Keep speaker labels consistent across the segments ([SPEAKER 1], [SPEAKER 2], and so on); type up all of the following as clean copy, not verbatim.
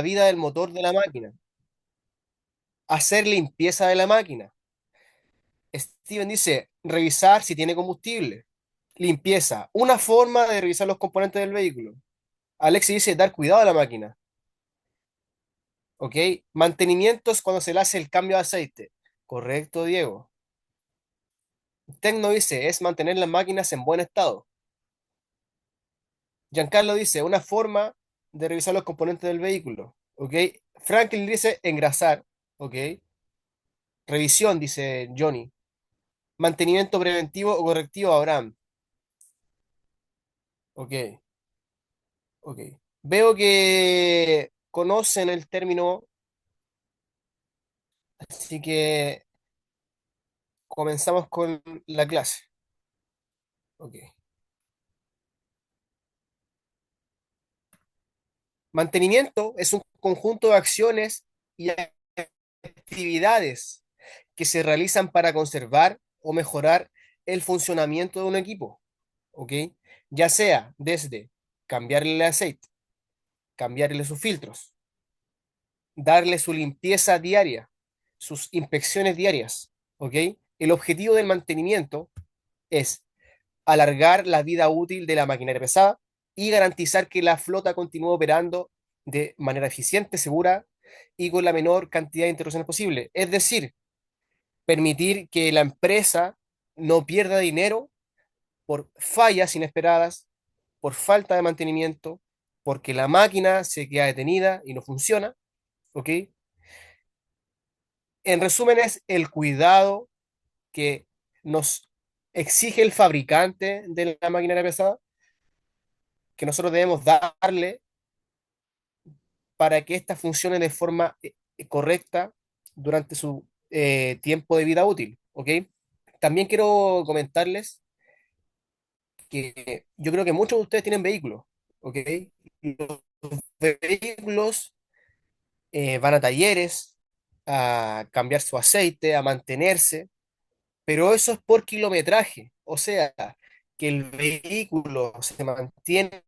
[SPEAKER 1] vida del motor de la máquina, hacer limpieza de la máquina. Steven dice, revisar si tiene combustible. Limpieza, una forma de revisar los componentes del vehículo. Alexi dice, dar cuidado a la máquina. ¿Ok? Mantenimiento es cuando se le hace el cambio de aceite. Correcto, Diego. Tecno dice, es mantener las máquinas en buen estado. Giancarlo dice, una forma de revisar los componentes del vehículo. ¿Ok? Franklin dice, engrasar. ¿Ok? Revisión, dice Johnny. Mantenimiento preventivo o correctivo, Abraham. Ok, ok. Veo que conocen el término, así que comenzamos con la clase. Ok. Mantenimiento es un conjunto de acciones y actividades que se realizan para conservar o mejorar el funcionamiento de un equipo. ¿Ok? Ya sea desde cambiarle el aceite, cambiarle sus filtros, darle su limpieza diaria, sus inspecciones diarias, ¿ok? El objetivo del mantenimiento es alargar la vida útil de la maquinaria pesada y garantizar que la flota continúe operando de manera eficiente, segura y con la menor cantidad de interrupciones posible. Es decir, permitir que la empresa no pierda dinero por fallas inesperadas, por falta de mantenimiento, porque la máquina se queda detenida y no funciona, ¿ok? En resumen, es el cuidado que nos exige el fabricante de la maquinaria pesada, que nosotros debemos darle para que ésta funcione de forma correcta durante su tiempo de vida útil, ¿ok? También quiero comentarles que yo creo que muchos de ustedes tienen vehículos, ¿ok? Los vehículos van a talleres a cambiar su aceite, a mantenerse, pero eso es por kilometraje, o sea, que el vehículo se mantiene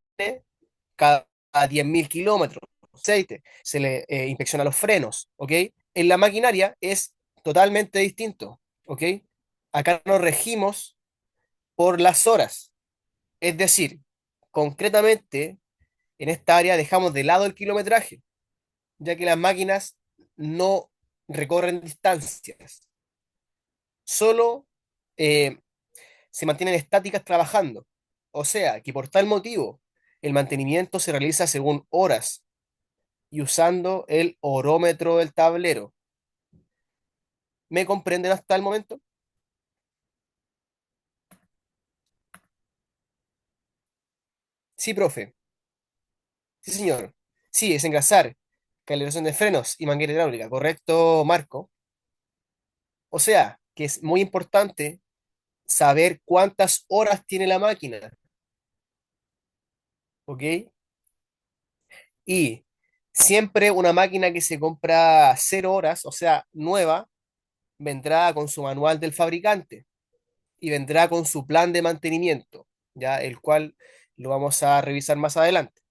[SPEAKER 1] cada 10.000 kilómetros, aceite, se le inspecciona los frenos, ¿ok? En la maquinaria es totalmente distinto, ¿ok? Acá nos regimos por las horas, es decir, concretamente en esta área dejamos de lado el kilometraje, ya que las máquinas no recorren distancias, solo eh, se mantienen estáticas trabajando. O sea, que por tal motivo el mantenimiento se realiza según horas y usando el horómetro del tablero. ¿Me comprenden hasta el momento? Sí, profe. Sí, señor. Sí, es engrasar, calibración de frenos y manguera hidráulica. Correcto, Marco. O sea, que es muy importante saber cuántas horas tiene la máquina, ¿ok? Y siempre una máquina que se compra 0 horas, o sea, nueva, vendrá con su manual del fabricante y vendrá con su plan de mantenimiento, ya el cual lo vamos a revisar más adelante,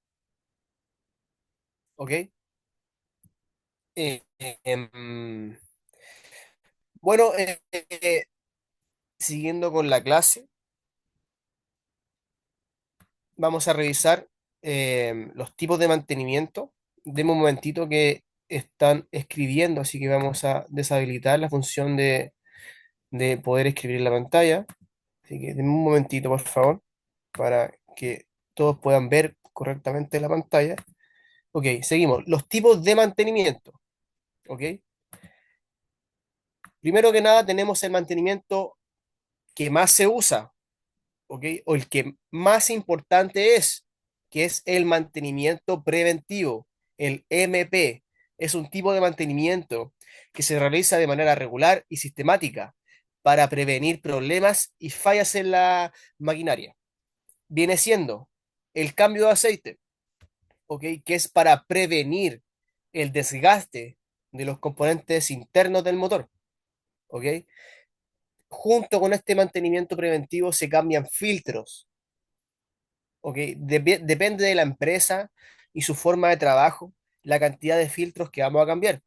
[SPEAKER 1] ¿ok? Em, bueno, siguiendo con la clase, vamos a revisar los tipos de mantenimiento. Deme un momentito que están escribiendo, así que vamos a deshabilitar la función de poder escribir en la pantalla. Así que denme un momentito, por favor, para que todos puedan ver correctamente la pantalla. Ok, seguimos. Los tipos de mantenimiento. Ok. Primero que nada tenemos el mantenimiento que más se usa, ok, o el que más importante es, que es el mantenimiento preventivo, el MP. Es un tipo de mantenimiento que se realiza de manera regular y sistemática para prevenir problemas y fallas en la maquinaria. Viene siendo el cambio de aceite, ok, que es para prevenir el desgaste de los componentes internos del motor, ok. Junto con este mantenimiento preventivo se cambian filtros, ¿ok? Depende de la empresa y su forma de trabajo. la cantidad de filtros que vamos a cambiar.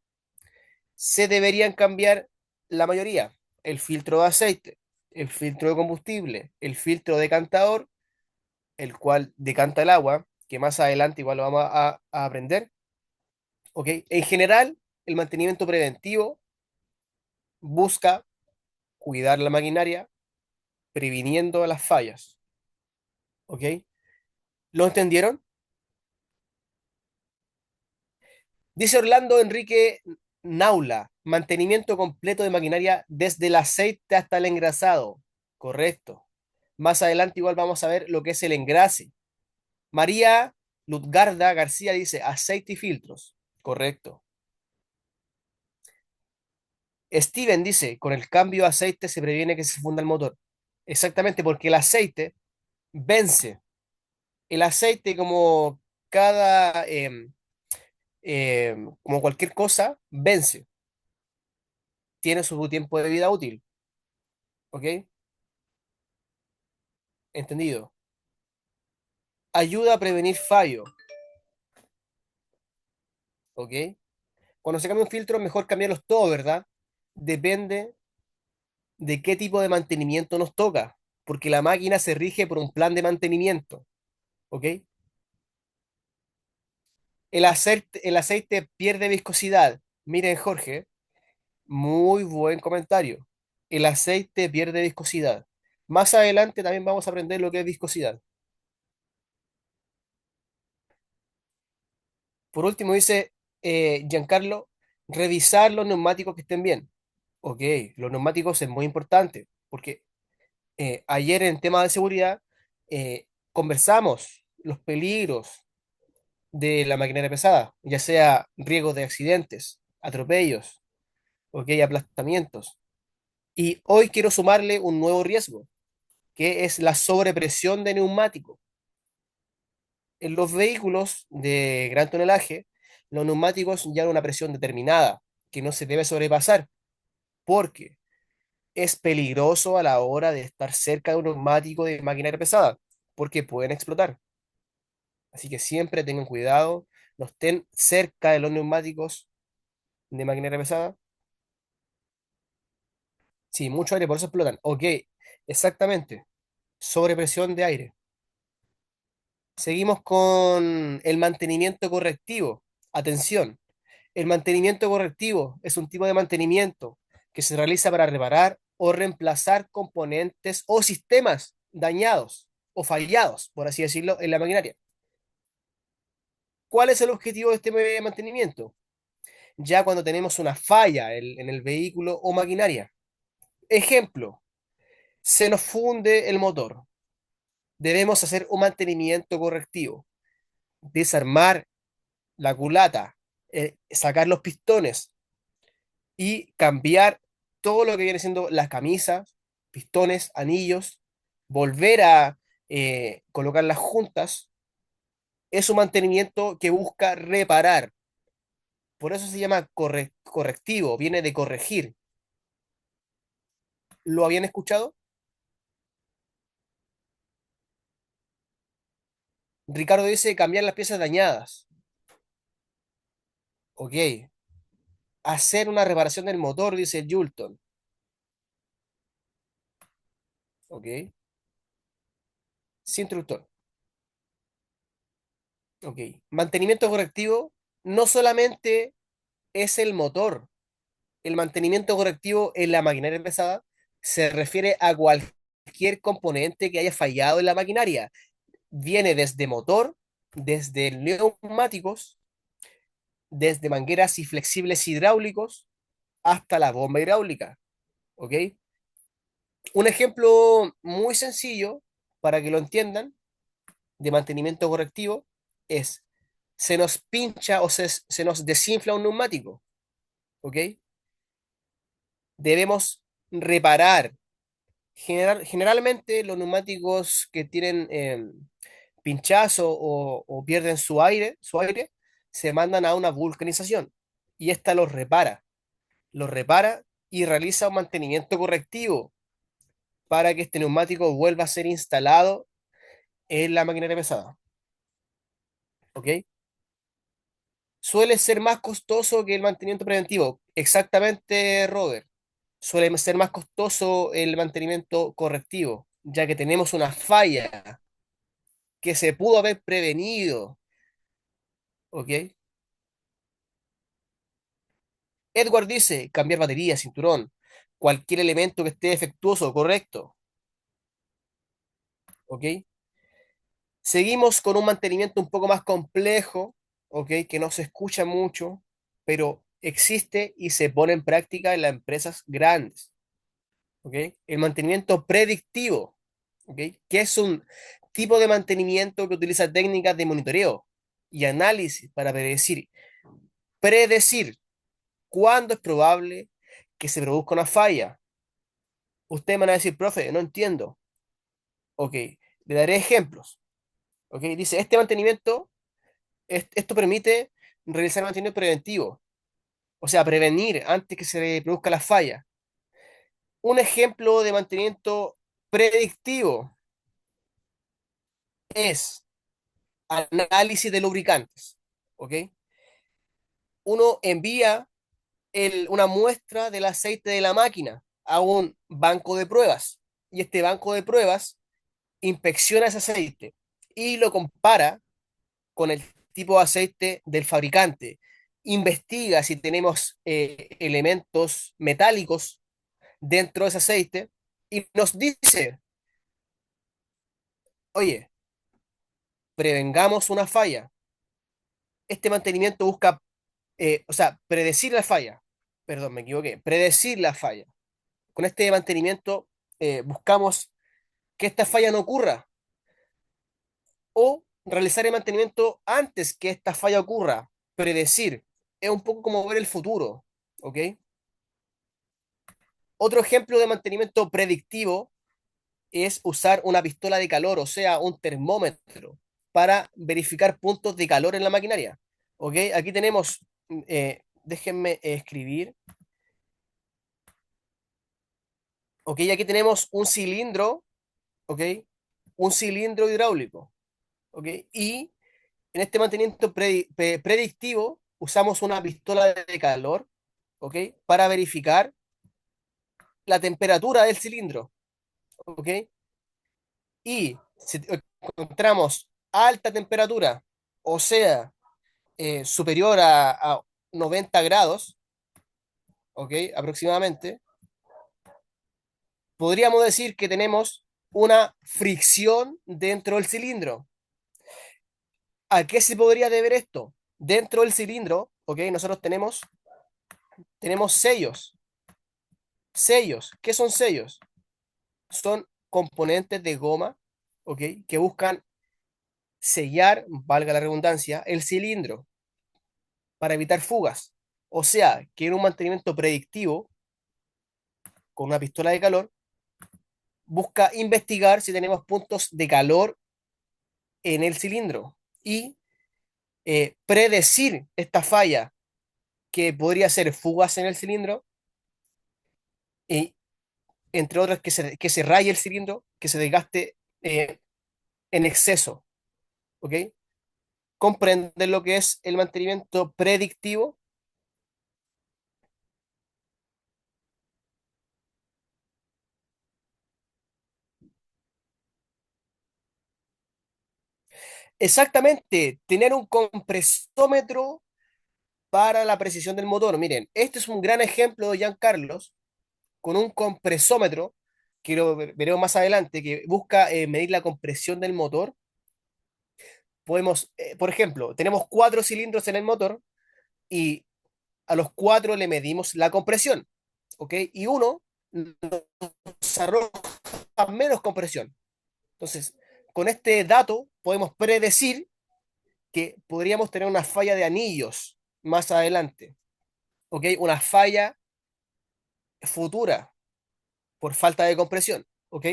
[SPEAKER 1] Se deberían cambiar la mayoría. El filtro de aceite, el filtro de combustible, el filtro decantador, el cual decanta el agua, que más adelante igual lo vamos a aprender. ¿Ok? En general, el mantenimiento preventivo busca cuidar la maquinaria, previniendo las fallas. ¿Ok? ¿Lo entendieron? Dice Orlando Enrique Naula, mantenimiento completo de maquinaria desde el aceite hasta el engrasado. Correcto. Más adelante igual vamos a ver lo que es el engrase. María Lutgarda García dice aceite y filtros. Correcto. Steven dice, con el cambio de aceite se previene que se funda el motor. Exactamente, porque el aceite vence. El aceite, como cada, como cualquier cosa, vence. Tiene su tiempo de vida útil. ¿Ok? Entendido. Ayuda a prevenir fallo. ¿Ok? Cuando se cambia un filtro, es mejor cambiarlos todos, ¿verdad? Depende de qué tipo de mantenimiento nos toca, porque la máquina se rige por un plan de mantenimiento. ¿Ok? El aceite pierde viscosidad. Miren, Jorge, muy buen comentario. El aceite pierde viscosidad. Más adelante también vamos a aprender lo que es viscosidad. Por último, dice Giancarlo, revisar los neumáticos que estén bien. Ok, los neumáticos es muy importante, porque ayer en tema de seguridad conversamos los peligros de la maquinaria pesada, ya sea riesgos de accidentes, atropellos, ok, aplastamientos. Y hoy quiero sumarle un nuevo riesgo, que es la sobrepresión de neumático. En los vehículos de gran tonelaje, los neumáticos llevan una presión determinada que no se debe sobrepasar, porque es peligroso a la hora de estar cerca de un neumático de maquinaria pesada, porque pueden explotar. Así que siempre tengan cuidado, no estén cerca de los neumáticos de maquinaria pesada. Sí, mucho aire, por eso explotan. Ok, exactamente. Sobrepresión de aire. Seguimos con el mantenimiento correctivo. Atención, el mantenimiento correctivo es un tipo de mantenimiento que se realiza para reparar o reemplazar componentes o sistemas dañados o fallados, por así decirlo, en la maquinaria. ¿Cuál es el objetivo de este mantenimiento? Ya cuando tenemos una falla en el vehículo o maquinaria. Ejemplo, se nos funde el motor. Debemos hacer un mantenimiento correctivo, desarmar la culata, sacar los pistones y cambiar todo lo que viene siendo las camisas, pistones, anillos, volver a colocar las juntas. Es un mantenimiento que busca reparar. Por eso se llama correctivo, viene de corregir. ¿Lo habían escuchado? Ricardo dice cambiar las piezas dañadas. Ok. Hacer una reparación del motor, dice Julton. Ok. Sin instructor. Ok. Mantenimiento correctivo no solamente es el motor. El mantenimiento correctivo en la maquinaria pesada se refiere a cualquier componente que haya fallado en la maquinaria. Viene desde motor, desde neumáticos, desde mangueras y flexibles hidráulicos hasta la bomba hidráulica. ¿Ok? Un ejemplo muy sencillo para que lo entiendan de mantenimiento correctivo es, se nos pincha o se nos desinfla un neumático, ¿ok? Debemos reparar. Generalmente los neumáticos que tienen pinchazo o pierden su aire, se mandan a una vulcanización y esta los repara y realiza un mantenimiento correctivo para que este neumático vuelva a ser instalado en la maquinaria pesada, ¿ok? Suele ser más costoso que el mantenimiento preventivo. Exactamente, Robert. Suele ser más costoso el mantenimiento correctivo, ya que tenemos una falla que se pudo haber prevenido. ¿Ok? Edward dice, cambiar batería, cinturón, cualquier elemento que esté defectuoso, correcto. ¿Ok? Seguimos con un mantenimiento un poco más complejo, ¿ok? Que no se escucha mucho, pero existe y se pone en práctica en las empresas grandes, ¿ok? El mantenimiento predictivo, ¿ok? Que es un tipo de mantenimiento que utiliza técnicas de monitoreo y análisis para predecir cuándo es probable que se produzca una falla. Usted me va a decir, profe, no entiendo. Ok, le daré ejemplos. Ok, dice, este mantenimiento, esto permite realizar mantenimiento preventivo, o sea, prevenir antes que se produzca la falla. Un ejemplo de mantenimiento predictivo es análisis de lubricantes. ¿Ok? Uno envía una muestra del aceite de la máquina a un banco de pruebas y este banco de pruebas inspecciona ese aceite y lo compara con el tipo de aceite del fabricante. Investiga si tenemos elementos metálicos dentro de ese aceite y nos dice, oye, prevengamos una falla. Este mantenimiento busca, o sea, predecir la falla. Perdón, me equivoqué. Predecir la falla. Con este mantenimiento buscamos que esta falla no ocurra o realizar el mantenimiento antes que esta falla ocurra. Predecir. Es un poco como ver el futuro. ¿Ok? Otro ejemplo de mantenimiento predictivo es usar una pistola de calor, o sea, un termómetro, para verificar puntos de calor en la maquinaria. ¿Ok? Aquí tenemos, déjenme escribir. ¿Ok? Aquí tenemos un cilindro, ¿ok? Un cilindro hidráulico, ¿ok? Y en este mantenimiento predictivo usamos una pistola de calor, ¿ok? Para verificar la temperatura del cilindro, ¿ok? Y si encontramos alta temperatura, o sea, superior a 90 grados, ¿ok? Aproximadamente, podríamos decir que tenemos una fricción dentro del cilindro. ¿A qué se podría deber esto? Dentro del cilindro, ¿ok? Nosotros tenemos sellos. Sellos. ¿Qué son sellos? Son componentes de goma, ¿ok? Que buscan sellar, valga la redundancia, el cilindro para evitar fugas. O sea, que en un mantenimiento predictivo, con una pistola de calor, busca investigar si tenemos puntos de calor en el cilindro y predecir esta falla que podría ser fugas en el cilindro y entre otras que se raye el cilindro, que se desgaste en exceso. ¿Ok? ¿Comprenden lo que es el mantenimiento predictivo? Exactamente, tener un compresómetro para la precisión del motor. Miren, este es un gran ejemplo de Giancarlos con un compresómetro, que lo veremos más adelante, que busca medir la compresión del motor. Podemos, por ejemplo, tenemos cuatro cilindros en el motor y a los cuatro le medimos la compresión, ¿ok? Y uno nos arroja menos compresión. Entonces, con este dato podemos predecir que podríamos tener una falla de anillos más adelante, ¿ok? Una falla futura por falta de compresión, ¿ok?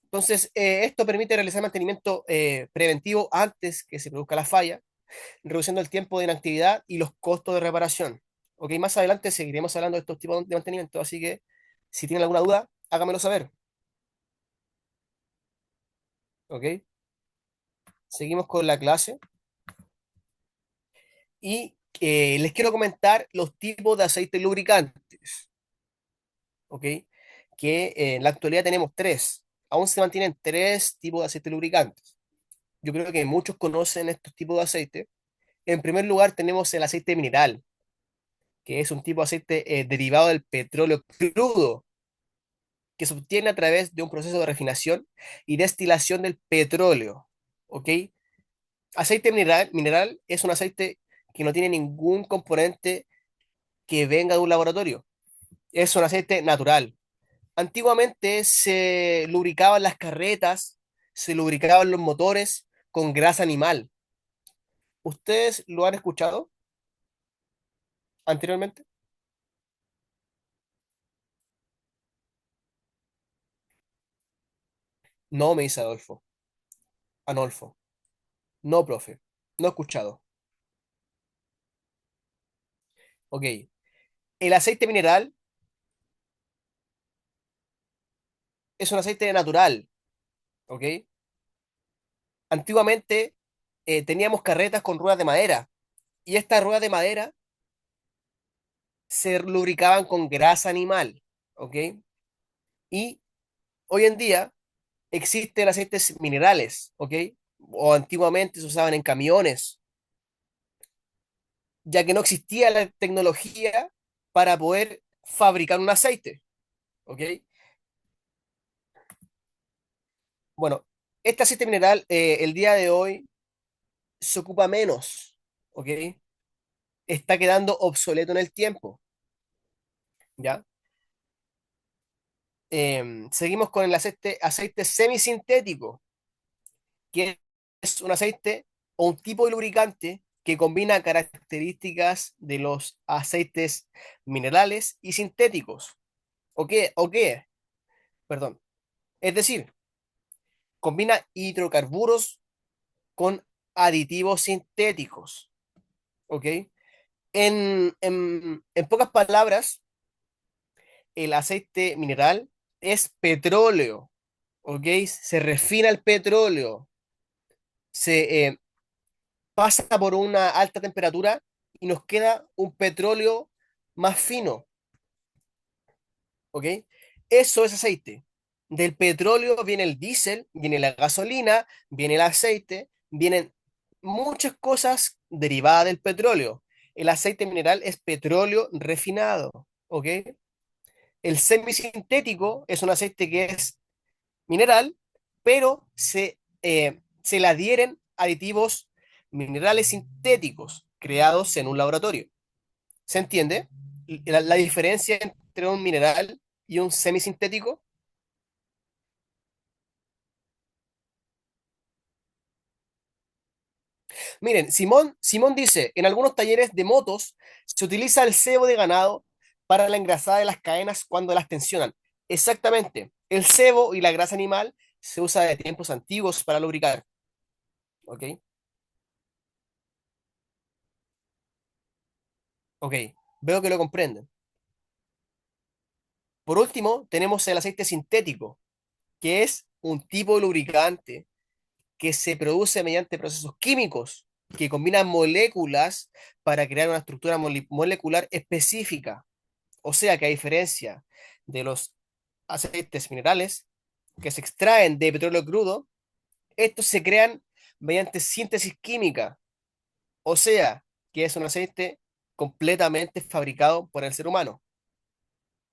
[SPEAKER 1] Entonces, esto permite realizar mantenimiento preventivo antes que se produzca la falla, reduciendo el tiempo de inactividad y los costos de reparación. ¿Ok? Más adelante seguiremos hablando de estos tipos de mantenimiento, así que si tienen alguna duda, háganmelo saber. ¿Ok? Seguimos con la clase y les quiero comentar los tipos de aceites lubricantes, ¿ok? Que en la actualidad tenemos tres. Aún se mantienen tres tipos de aceites lubricantes. Yo creo que muchos conocen estos tipos de aceite. En primer lugar tenemos el aceite mineral, que es un tipo de aceite derivado del petróleo crudo, que se obtiene a través de un proceso de refinación y destilación del petróleo, ¿ok? Aceite mineral es un aceite que no tiene ningún componente que venga de un laboratorio. Es un aceite natural. Antiguamente se lubricaban las carretas, se lubricaban los motores con grasa animal. ¿Ustedes lo han escuchado anteriormente? No, me dice Adolfo. Anolfo. No, profe. No he escuchado. Ok. El aceite mineral es un aceite natural. ¿Ok? Antiguamente teníamos carretas con ruedas de madera y estas ruedas de madera se lubricaban con grasa animal. ¿Ok? Y hoy en día existen aceites minerales. ¿Ok? O antiguamente se usaban en camiones, ya que no existía la tecnología para poder fabricar un aceite. ¿Ok? Bueno, este aceite mineral el día de hoy se ocupa menos. ¿Ok? Está quedando obsoleto en el tiempo. ¿Ya? Seguimos con el aceite semisintético, que es un aceite o un tipo de lubricante que combina características de los aceites minerales y sintéticos. ¿O qué? Perdón. Es decir, combina hidrocarburos con aditivos sintéticos. ¿Ok? En pocas palabras, el aceite mineral es petróleo. ¿Ok? Se refina el petróleo. Se pasa por una alta temperatura y nos queda un petróleo más fino, ¿ok? Eso es aceite. Del petróleo viene el diésel, viene la gasolina, viene el aceite, vienen muchas cosas derivadas del petróleo. El aceite mineral es petróleo refinado, ¿ok? El semisintético es un aceite que es mineral, pero se le adhieren aditivos minerales sintéticos creados en un laboratorio. ¿Se entiende? La diferencia entre un mineral y un semisintético. Miren, Simón dice, en algunos talleres de motos se utiliza el cebo de ganado para la engrasada de las cadenas cuando las tensionan. Exactamente. El cebo y la grasa animal se usa de tiempos antiguos para lubricar. ¿Ok? Ok. Veo que lo comprenden. Por último, tenemos el aceite sintético, que es un tipo de lubricante que se produce mediante procesos químicos que combinan moléculas para crear una estructura molecular específica. O sea que a diferencia de los aceites minerales que se extraen de petróleo crudo, estos se crean mediante síntesis química. O sea que es un aceite completamente fabricado por el ser humano.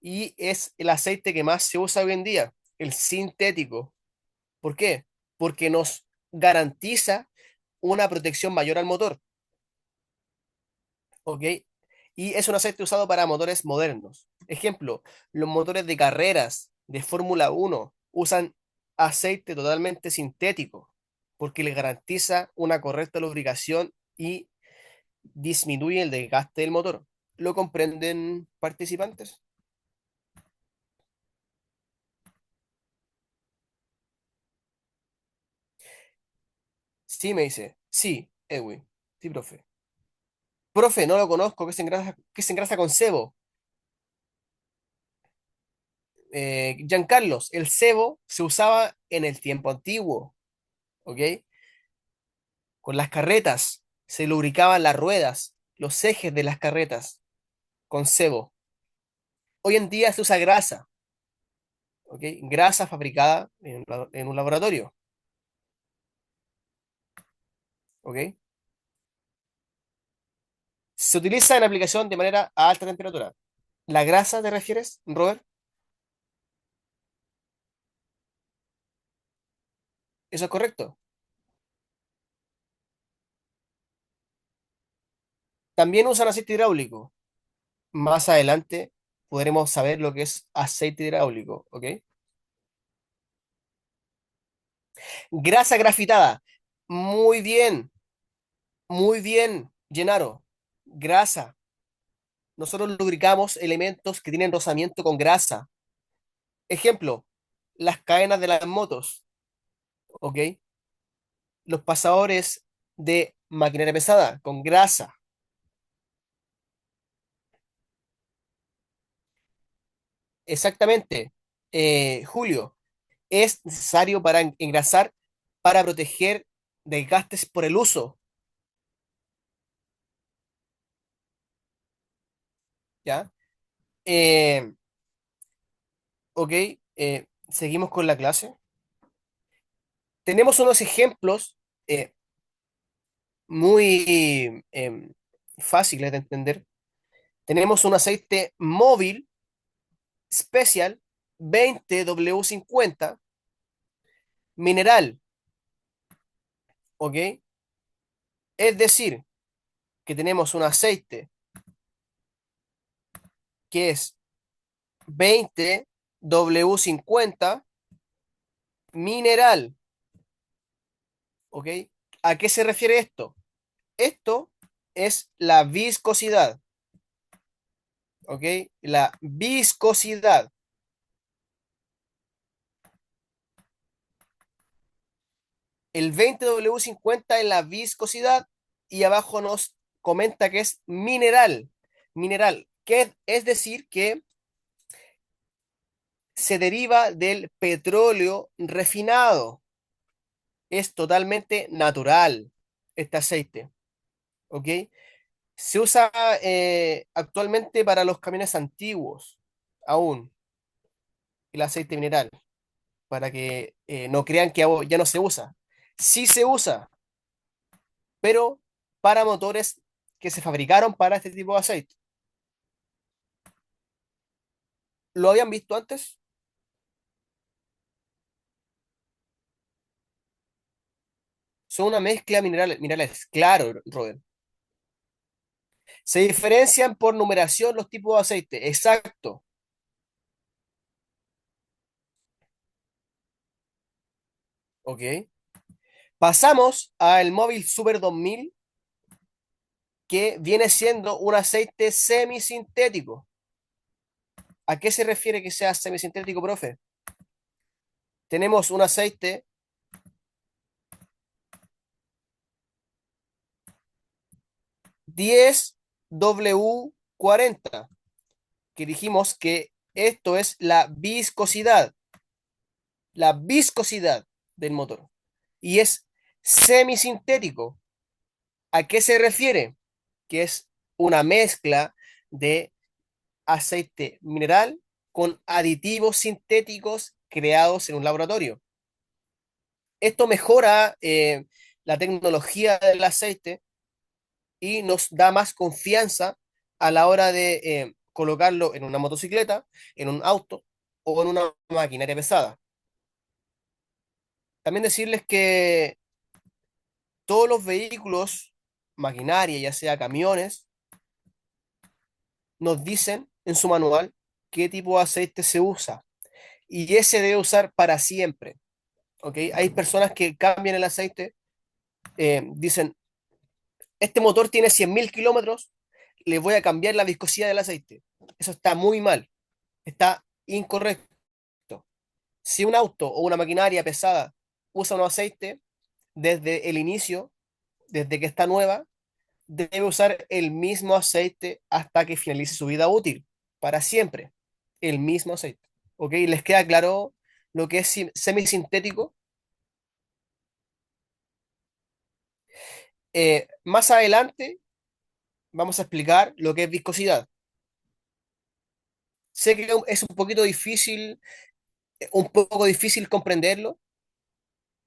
[SPEAKER 1] Y es el aceite que más se usa hoy en día, el sintético. ¿Por qué? Porque nos garantiza una protección mayor al motor, ¿ok? Y es un aceite usado para motores modernos. Ejemplo, los motores de carreras de Fórmula 1 usan aceite totalmente sintético porque les garantiza una correcta lubricación y disminuye el desgaste del motor. ¿Lo comprenden, participantes? Sí, me dice. Sí, Edwin. Sí, profe. Profe, no lo conozco, que se engrasa con sebo. Giancarlos, el cebo se usaba en el tiempo antiguo, ¿ok? Con las carretas se lubricaban las ruedas, los ejes de las carretas con sebo. Hoy en día se usa grasa, ¿ok? Grasa fabricada en un laboratorio, ¿ok? Se utiliza en aplicación de manera a alta temperatura. ¿La grasa te refieres, Robert? Eso es correcto. También usan aceite hidráulico. Más adelante podremos saber lo que es aceite hidráulico, ¿ok? Grasa grafitada. Muy bien, Gennaro. Grasa. Nosotros lubricamos elementos que tienen rozamiento con grasa. Ejemplo, las cadenas de las motos, ¿ok? Los pasadores de maquinaria pesada con grasa. Exactamente. Julio, es necesario para engrasar para proteger desgastes por el uso, ¿ya? Eh, ok, seguimos con la clase. Tenemos unos ejemplos eh, muy fáciles de entender. Tenemos un aceite móvil Special 20W50 mineral, ¿ok? Es decir, que tenemos un aceite que es 20W50 mineral, ¿ok? ¿A qué se refiere esto? Esto es la viscosidad, ¿ok? La viscosidad. El 20W50 es la viscosidad y abajo nos comenta que es mineral. Mineral, que es decir, que se deriva del petróleo refinado. Es totalmente natural este aceite, ¿ok? Se usa actualmente para los camiones antiguos, aún, el aceite mineral, para que no crean que ya no se usa. Sí se usa, pero para motores que se fabricaron para este tipo de aceite. ¿Lo habían visto antes? Son una mezcla de minerales, claro, Robert. Se diferencian por numeración los tipos de aceite, exacto, ¿ok? Pasamos al móvil Super 2000, que viene siendo un aceite semisintético. ¿A qué se refiere que sea semisintético, profe? Tenemos un aceite 10W40, que dijimos que esto es la viscosidad del motor. Y es semisintético. ¿A qué se refiere? Que es una mezcla de aceite mineral con aditivos sintéticos creados en un laboratorio. Esto mejora la tecnología del aceite y nos da más confianza a la hora de colocarlo en una motocicleta, en un auto o en una maquinaria pesada. También decirles que todos los vehículos, maquinaria, ya sea camiones, nos dicen en su manual qué tipo de aceite se usa y ese debe usar para siempre. ¿Ok? Hay personas que cambian el aceite, dicen, este motor tiene 100.000 kilómetros, le voy a cambiar la viscosidad del aceite. Eso está muy mal, está incorrecto. Si un auto o una maquinaria pesada usa un aceite desde el inicio, desde que está nueva, debe usar el mismo aceite hasta que finalice su vida útil, para siempre, el mismo aceite. ¿Ok? ¿Les queda claro lo que es semisintético? Más adelante vamos a explicar lo que es viscosidad. Sé que es un poco difícil comprenderlo,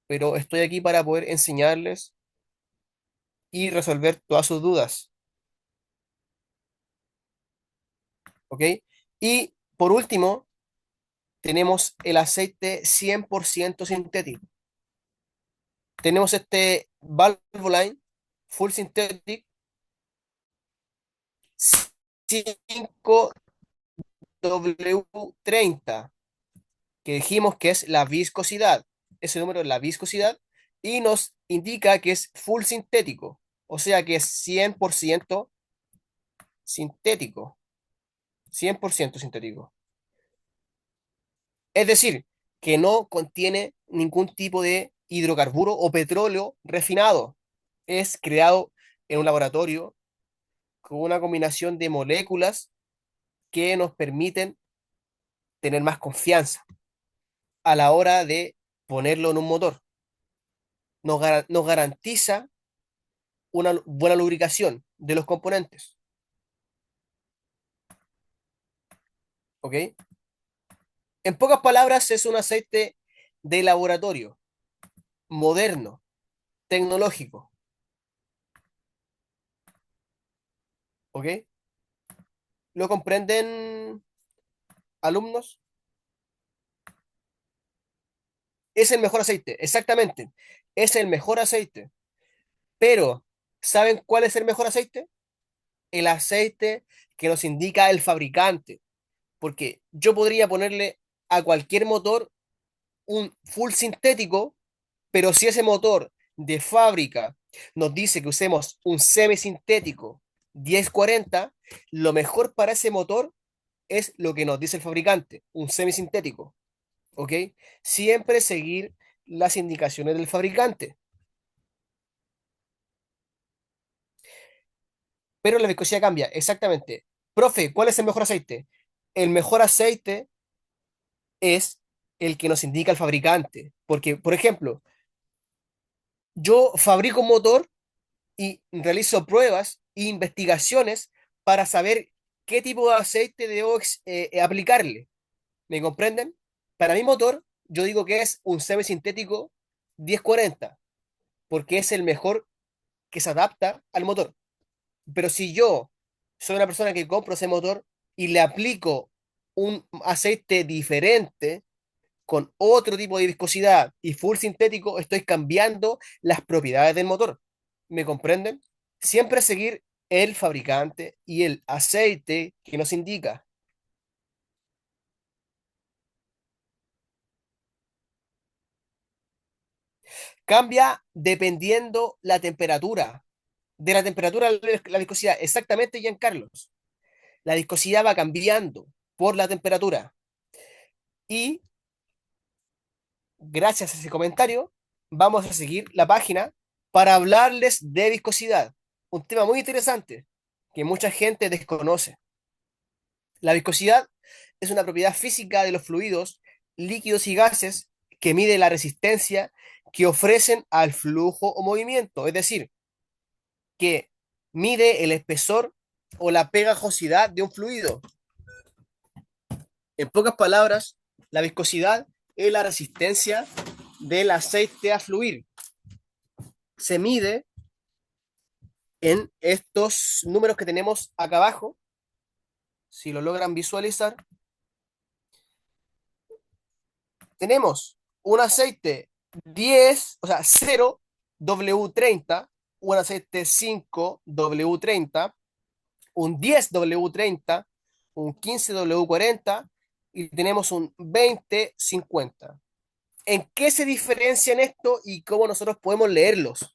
[SPEAKER 1] pero estoy aquí para poder enseñarles y resolver todas sus dudas, ¿ok? Y por último, tenemos el aceite 100% sintético. Tenemos este Valvoline Full Synthetic 5W30, que dijimos que es la viscosidad. Ese número es la viscosidad y nos indica que es full sintético, o sea que es 100% sintético, 100% sintético. Es decir, que no contiene ningún tipo de hidrocarburo o petróleo refinado. Es creado en un laboratorio con una combinación de moléculas que nos permiten tener más confianza a la hora de ponerlo en un motor. Nos garantiza una buena lubricación de los componentes, ¿ok? En pocas palabras, es un aceite de laboratorio, moderno, tecnológico, ¿ok? ¿Lo comprenden, alumnos? Es el mejor aceite, exactamente. Es el mejor aceite. Pero, ¿saben cuál es el mejor aceite? El aceite que nos indica el fabricante. Porque yo podría ponerle a cualquier motor un full sintético, pero si ese motor de fábrica nos dice que usemos un semisintético 1040, lo mejor para ese motor es lo que nos dice el fabricante, un semisintético, ¿ok? Siempre seguir las indicaciones del fabricante. Pero la viscosidad cambia, exactamente. Profe, ¿cuál es el mejor aceite? El mejor aceite es el que nos indica el fabricante. Porque, por ejemplo, yo fabrico un motor y realizo pruebas e investigaciones para saber qué tipo de aceite debo aplicarle. ¿Me comprenden? Para mi motor, yo digo que es un semisintético 1040, porque es el mejor que se adapta al motor. Pero si yo soy una persona que compro ese motor y le aplico un aceite diferente, con otro tipo de viscosidad y full sintético, estoy cambiando las propiedades del motor. ¿Me comprenden? Siempre seguir el fabricante y el aceite que nos indica. Cambia dependiendo de la temperatura la viscosidad. Exactamente, Giancarlos. La viscosidad va cambiando por la temperatura. Y gracias a ese comentario, vamos a seguir la página para hablarles de viscosidad. Un tema muy interesante que mucha gente desconoce. La viscosidad es una propiedad física de los fluidos, líquidos y gases que mide la resistencia que ofrecen al flujo o movimiento, es decir, que mide el espesor o la pegajosidad de un fluido. En pocas palabras, la viscosidad es la resistencia del aceite a fluir. Se mide en estos números que tenemos acá abajo, si lo logran visualizar. Tenemos un aceite 10, o sea, 0W30, un aceite 5W30, un 10W30, un 15W40 y tenemos un 2050. ¿En qué se diferencian esto y cómo nosotros podemos leerlos?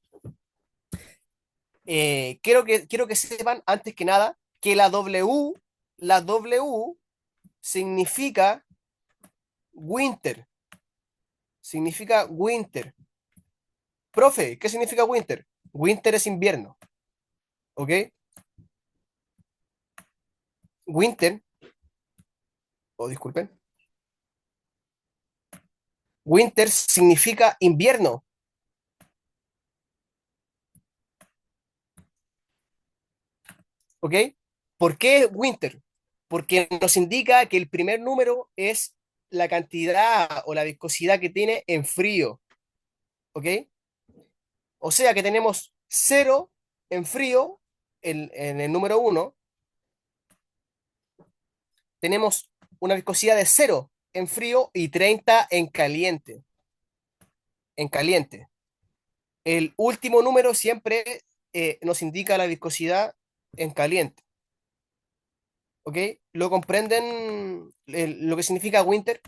[SPEAKER 1] Quiero que sepan, antes que nada, que la W significa winter, significa winter. Profe, ¿qué significa winter? Winter es invierno, ¿ok? Winter, o disculpen, winter significa invierno. ¿Ok? ¿Por qué winter? Porque nos indica que el primer número es la cantidad o la viscosidad que tiene en frío. ¿Ok? O sea que tenemos cero en frío en el número uno, tenemos una viscosidad de cero en frío y 30 en caliente. En caliente. El último número siempre nos indica la viscosidad en caliente. ¿Ok? ¿Lo comprenden lo que significa winter?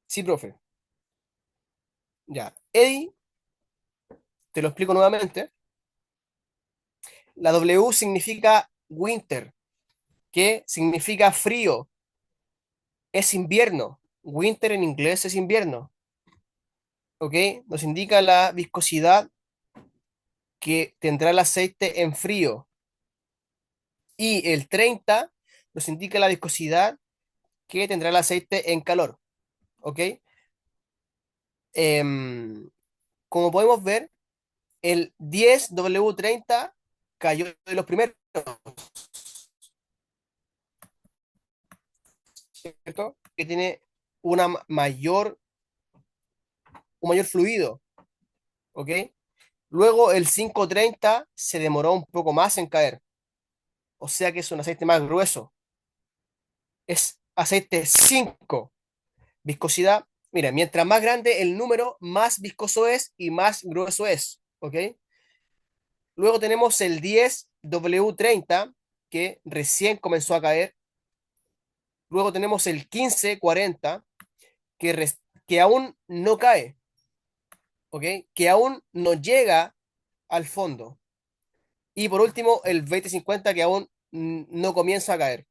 [SPEAKER 1] Sí, profe. Ya. Eddie, te lo explico nuevamente. La W significa winter, que significa frío, es invierno. Winter en inglés es invierno. ¿Ok? Nos indica la viscosidad que tendrá el aceite en frío. Y el 30 nos indica la viscosidad que tendrá el aceite en calor. ¿Ok? Em, como podemos ver, el 10W30 cayó de los primeros, ¿cierto? Que tiene una un mayor fluido, ¿ok? Luego el 530 se demoró un poco más en caer, o sea que es un aceite más grueso. Es aceite 5. Viscosidad, mira, mientras más grande el número, más viscoso es y más grueso es, ¿ok? Luego tenemos el 10W30 que recién comenzó a caer. Luego tenemos el 1540 que aún no cae, ¿ok? Que aún no llega al fondo. Y por último, el 2050 que aún no comienza a caer.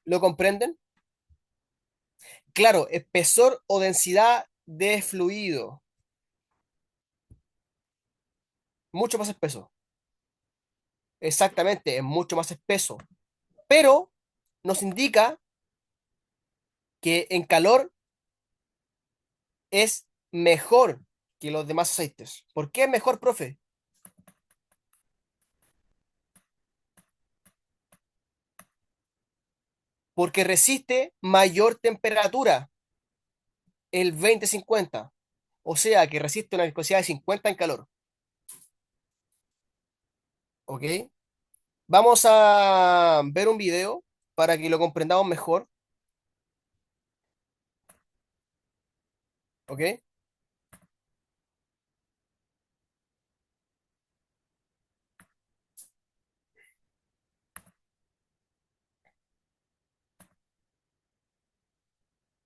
[SPEAKER 1] ¿Lo comprenden? Claro, espesor o densidad de fluido. Mucho más espeso. Exactamente, es mucho más espeso. Pero nos indica que en calor es mejor que los demás aceites. ¿Por qué es mejor, profe? Porque resiste mayor temperatura, el 2050. O sea que resiste una viscosidad de 50 en calor. ¿Ok? Vamos a ver un video para que lo comprendamos mejor. ¿Ok?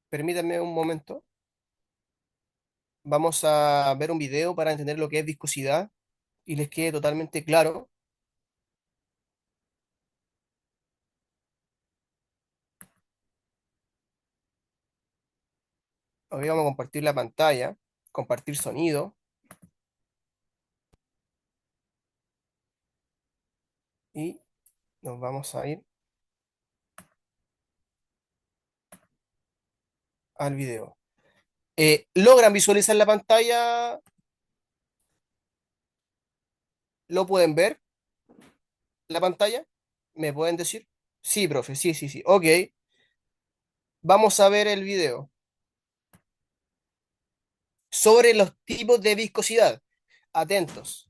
[SPEAKER 1] Permítanme un momento. Vamos a ver un video para entender lo que es viscosidad y les quede totalmente claro. Hoy vamos a compartir la pantalla, compartir sonido y nos vamos a ir al video. ¿Logran visualizar la pantalla? ¿Lo pueden ver? ¿La pantalla? ¿Me pueden decir? Sí, profe, sí, sí, sí. Ok, vamos a ver el video sobre los tipos de viscosidad. Atentos.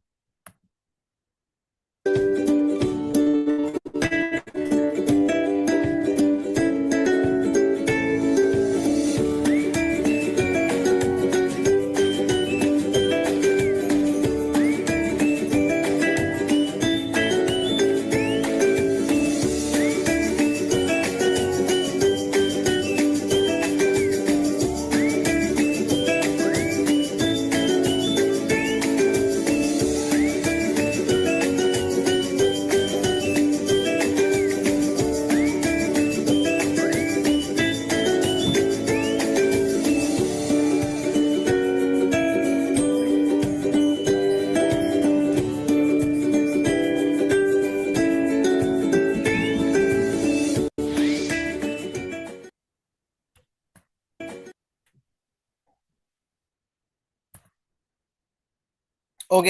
[SPEAKER 1] Ok,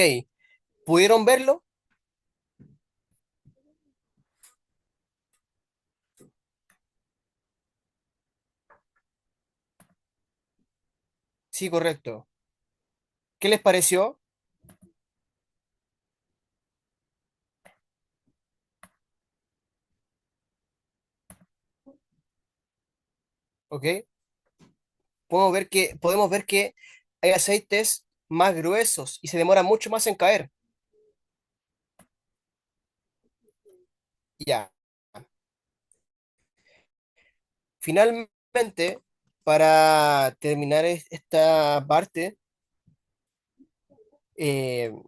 [SPEAKER 1] ¿pudieron verlo? Sí, correcto. ¿Qué les pareció? Ok, podemos ver que hay aceites más gruesos y se demoran mucho más en caer. Ya. Finalmente, para terminar esta parte,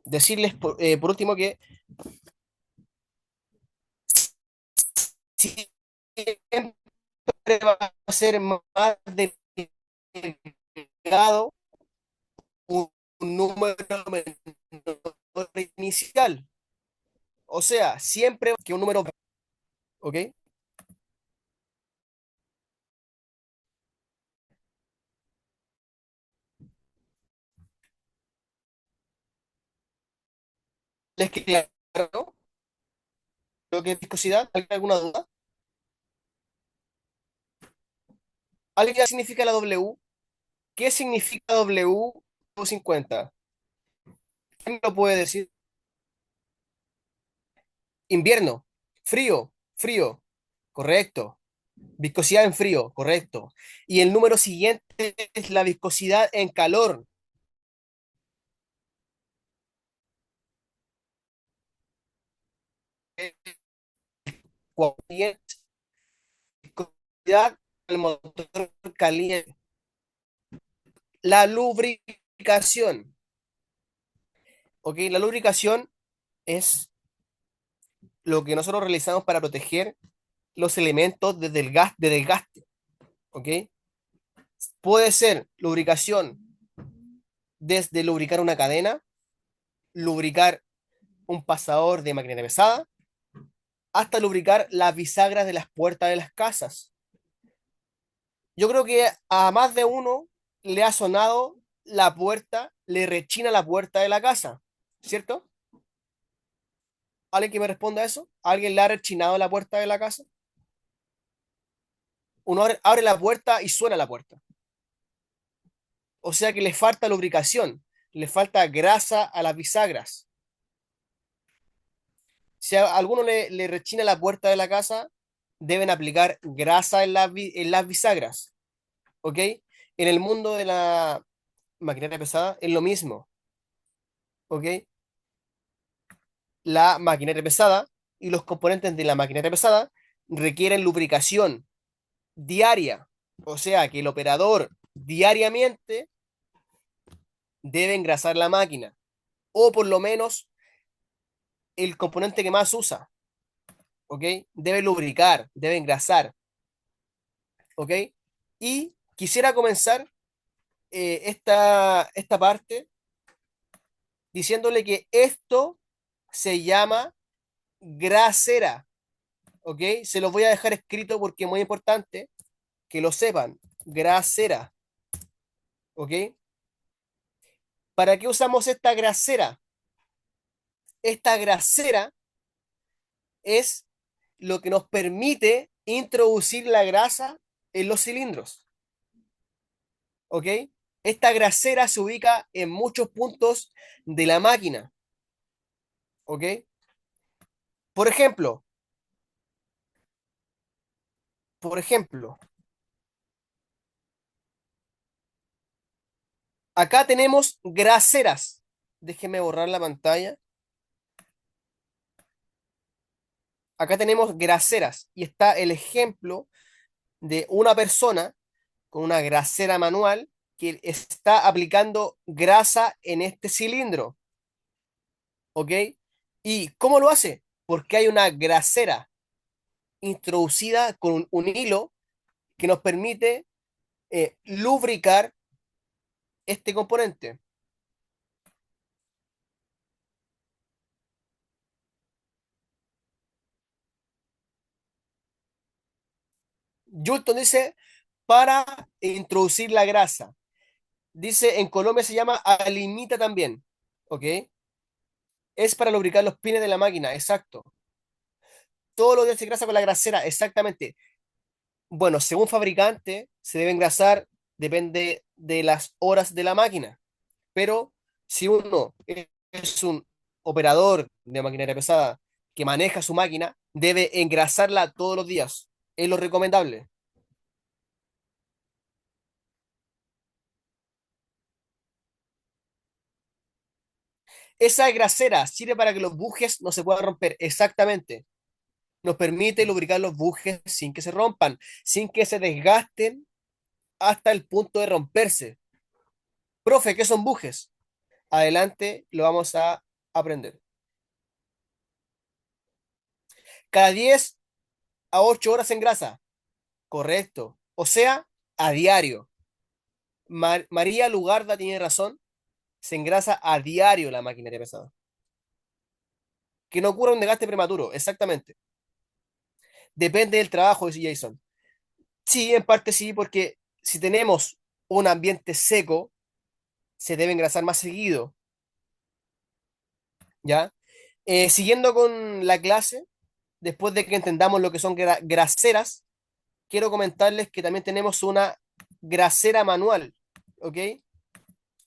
[SPEAKER 1] decirles por último que siempre va a ser más delgado un número menor inicial. O sea, siempre que un número, ¿ok? ¿Les queda claro lo que es viscosidad? ¿Alguien alguna duda? ¿Alguien ya significa la W? ¿Qué significa W50? ¿Quién lo puede decir? Invierno, frío, frío, correcto. Viscosidad en frío, correcto. Y el número siguiente es la viscosidad en calor. Viscosidad del motor caliente. La lubricación. ¿Ok? La lubricación es lo que nosotros realizamos para proteger los elementos de desgaste. ¿Ok? Puede ser lubricación desde lubricar una cadena, lubricar un pasador de maquinaria pesada, hasta lubricar las bisagras de las puertas de las casas. Yo creo que a más de uno le ha sonado la puerta, le rechina la puerta de la casa, ¿cierto? ¿Alguien que me responda a eso? ¿Alguien le ha rechinado la puerta de la casa? Uno abre la puerta y suena la puerta. O sea que le falta lubricación, le falta grasa a las bisagras. Si a alguno le rechina la puerta de la casa, deben aplicar grasa en en las bisagras, ¿ok? En el mundo de la maquinaria pesada es lo mismo, ¿ok? La maquinaria pesada y los componentes de la maquinaria pesada requieren lubricación diaria, o sea que el operador diariamente debe engrasar la máquina, o por lo menos el componente que más usa, ¿ok? Debe lubricar, debe engrasar, ¿ok? Y quisiera comenzar esta parte diciéndole que esto se llama grasera, ¿ok? Se los voy a dejar escrito porque es muy importante que lo sepan. Grasera, ¿ok? ¿Para qué usamos esta grasera? Esta grasera es lo que nos permite introducir la grasa en los cilindros, ¿ok? Esta grasera se ubica en muchos puntos de la máquina, ¿ok? Por ejemplo, por ejemplo, acá tenemos graseras. Déjeme borrar la pantalla. Acá tenemos graseras y está el ejemplo de una persona con una grasera manual que está aplicando grasa en este cilindro, ¿ok? ¿Y cómo lo hace? Porque hay una grasera introducida con un hilo que nos permite lubricar este componente. Julton dice para introducir la grasa. Dice en Colombia se llama alimita también, ¿ok? Es para lubricar los pines de la máquina, exacto. Todos los días se engrasa con la grasera, exactamente. Bueno, según fabricante, se debe engrasar, depende de las horas de la máquina. Pero si uno es un operador de maquinaria pesada que maneja su máquina, debe engrasarla todos los días. Es lo recomendable. Esa grasera sirve para que los bujes no se puedan romper. Exactamente. Nos permite lubricar los bujes sin que se rompan, sin que se desgasten hasta el punto de romperse. Profe, ¿qué son bujes? Adelante lo vamos a aprender. Cada 10 a 8 horas en grasa. Correcto. O sea, a diario. María Lugarda tiene razón. Se engrasa a diario la maquinaria pesada. Que no ocurra un desgaste prematuro. Exactamente. Depende del trabajo, dice Jason. Sí, en parte sí, porque si tenemos un ambiente seco, se debe engrasar más seguido. ¿Ya? Siguiendo con la clase, después de que entendamos lo que son graseras, quiero comentarles que también tenemos una grasera manual, ¿ok?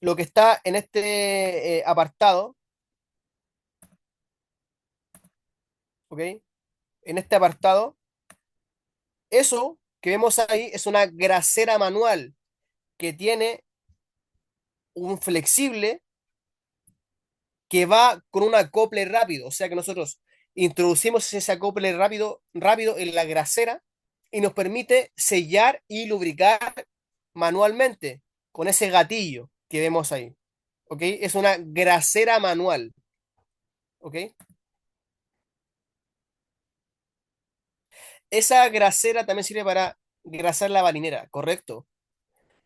[SPEAKER 1] Lo que está en este apartado, ¿ok? En este apartado, eso que vemos ahí es una grasera manual que tiene un flexible que va con un acople rápido, o sea que nosotros introducimos ese acople rápido en la grasera y nos permite sellar y lubricar manualmente con ese gatillo que vemos ahí, ¿ok? Es una grasera manual, ¿ok? Esa grasera también sirve para grasar la balinera, ¿correcto?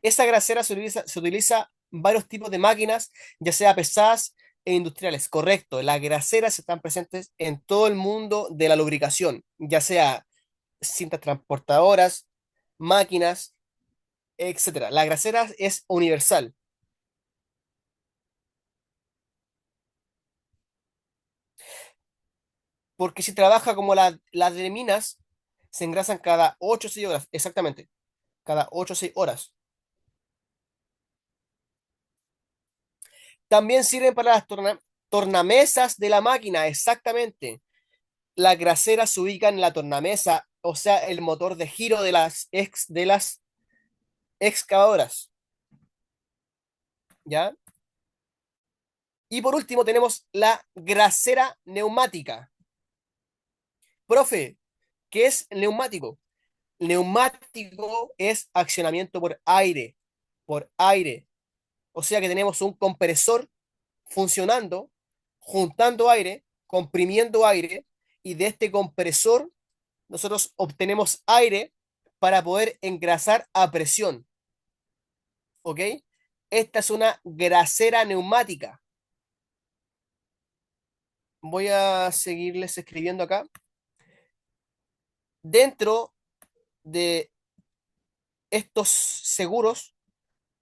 [SPEAKER 1] Esa grasera se utiliza varios tipos de máquinas, ya sea pesadas e industriales, correcto. Las graseras están presentes en todo el mundo de la lubricación, ya sea cintas transportadoras, máquinas, etcétera. La grasera es universal, porque si trabaja como las de minas, se engrasan cada 8 o 6 horas, exactamente, cada 8 o 6 horas. También sirven para las tornamesas de la máquina, exactamente. Las graseras se ubican en la tornamesa, o sea, el motor de giro de las excavadoras, ¿ya? Y por último tenemos la grasera neumática. Profe, ¿qué es neumático? Neumático es accionamiento por aire. O sea que tenemos un compresor funcionando, juntando aire, comprimiendo aire, y de este compresor nosotros obtenemos aire para poder engrasar a presión, ¿ok? Esta es una grasera neumática. Voy a seguirles escribiendo acá. Dentro de estos seguros,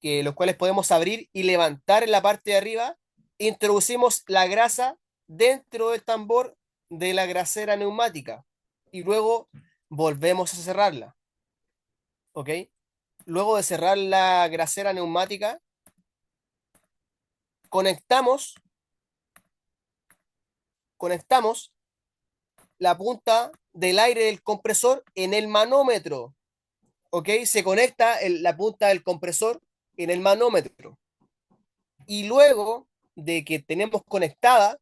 [SPEAKER 1] que los cuales podemos abrir y levantar en la parte de arriba, introducimos la grasa dentro del tambor de la grasera neumática y luego volvemos a cerrarla, ¿ok? Luego de cerrar la grasera neumática, conectamos, conectamos la punta del aire del compresor en el manómetro, ¿ok? Se conecta la punta del compresor en el manómetro. Y luego de que tenemos conectada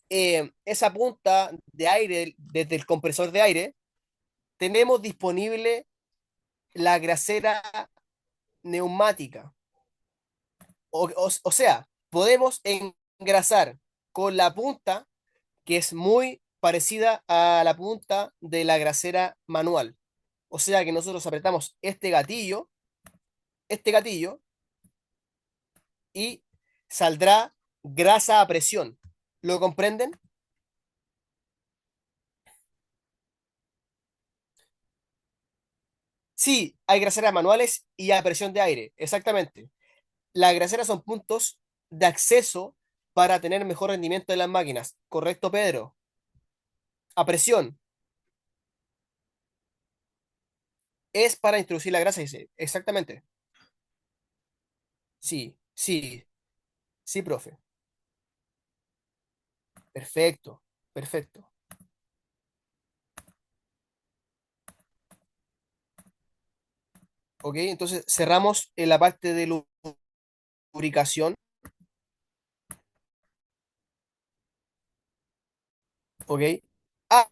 [SPEAKER 1] esa punta de aire desde el compresor de aire, tenemos disponible la grasera neumática. O sea, podemos engrasar con la punta que es muy parecida a la punta de la grasera manual. O sea que nosotros apretamos este gatillo, y saldrá grasa a presión. ¿Lo comprenden? Sí, hay graseras manuales y a presión de aire, exactamente. Las graseras son puntos de acceso para tener mejor rendimiento de las máquinas. ¿Correcto, Pedro? A presión es para introducir la grasa, dice. Exactamente. Sí, sí, sí, profe. Perfecto, perfecto. Ok, entonces cerramos en la parte de lubricación. Ok. Ah,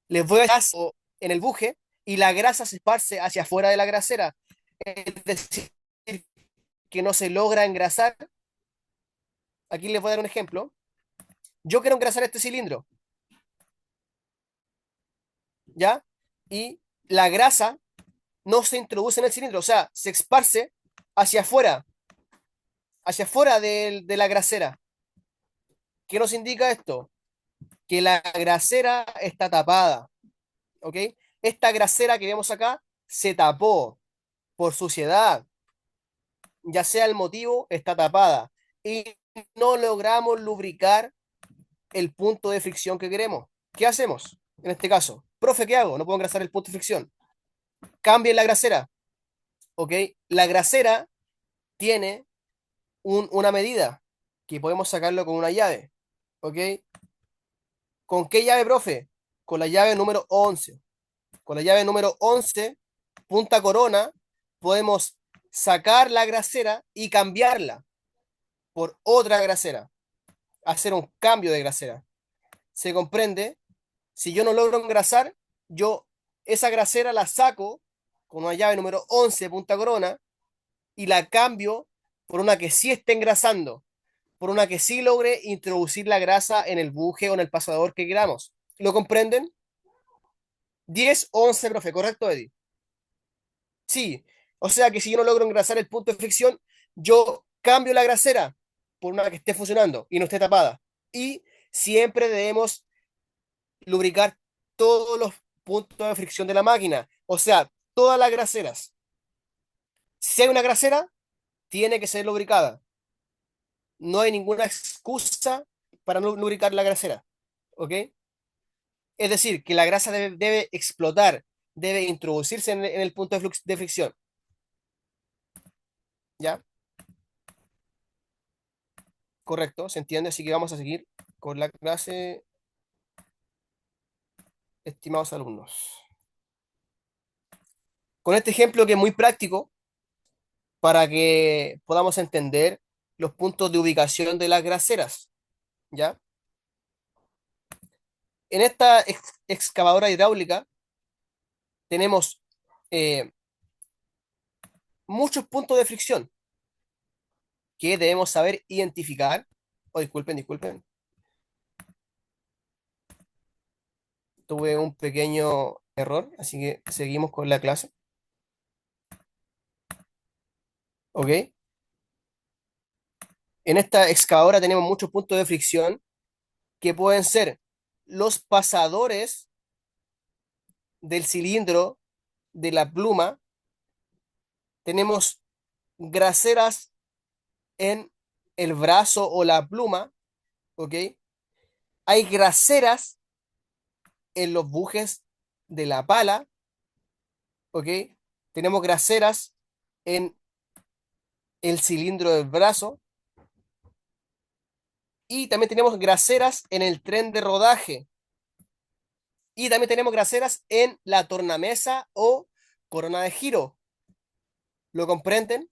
[SPEAKER 1] les voy a echar en el buje y la grasa se esparce hacia afuera de la grasera. Es decir, que no se logra engrasar. Aquí les voy a dar un ejemplo. Yo quiero engrasar este cilindro, ¿ya? Y la grasa no se introduce en el cilindro, o sea, se esparce hacia afuera de la grasera. ¿Qué nos indica esto? Que la grasera está tapada, ¿ok? Esta grasera que vemos acá se tapó por suciedad, ya sea el motivo, está tapada y no logramos lubricar el punto de fricción que queremos. ¿Qué hacemos en este caso? Profe, ¿qué hago? No puedo engrasar el punto de fricción. Cambien la grasera, ¿ok? La grasera tiene una medida que podemos sacarlo con una llave, ¿ok? ¿Con qué llave, profe? Con la llave número 11. Con la llave número 11, punta corona, podemos sacar la grasera y cambiarla por otra grasera, hacer un cambio de grasera. ¿Se comprende? Si yo no logro engrasar, yo esa grasera la saco con una llave número 11, punta corona, y la cambio por una que sí esté engrasando, por una que sí logre introducir la grasa en el buje o en el pasador que queramos. ¿Lo comprenden? 10 11, profe, ¿correcto, Eddie? Sí. O sea que si yo no logro engrasar el punto de fricción, yo cambio la grasera por una que esté funcionando y no esté tapada. Y siempre debemos lubricar todos los puntos de fricción de la máquina. O sea, todas las graseras. Si hay una grasera, tiene que ser lubricada. No hay ninguna excusa para no lubricar la grasera. ¿Ok? Es decir, que la grasa debe explotar, debe introducirse en el punto de fricción. ¿Ya? Correcto, se entiende. Así que vamos a seguir con la clase, estimados alumnos. Con este ejemplo que es muy práctico para que podamos entender los puntos de ubicación de las graseras. ¿Ya? En esta excavadora hidráulica tenemos eh, muchos puntos de fricción que debemos saber identificar. Oh, disculpen, disculpen. Tuve un pequeño error, así que seguimos con la clase. ¿Ok? En esta excavadora tenemos muchos puntos de fricción que pueden ser los pasadores del cilindro de la pluma. Tenemos graseras en el brazo o la pluma, ¿ok? Hay graseras en los bujes de la pala, ¿ok? Tenemos graseras en el cilindro del brazo y también tenemos graseras en el tren de rodaje y también tenemos graseras en la tornamesa o corona de giro. ¿Lo comprenden?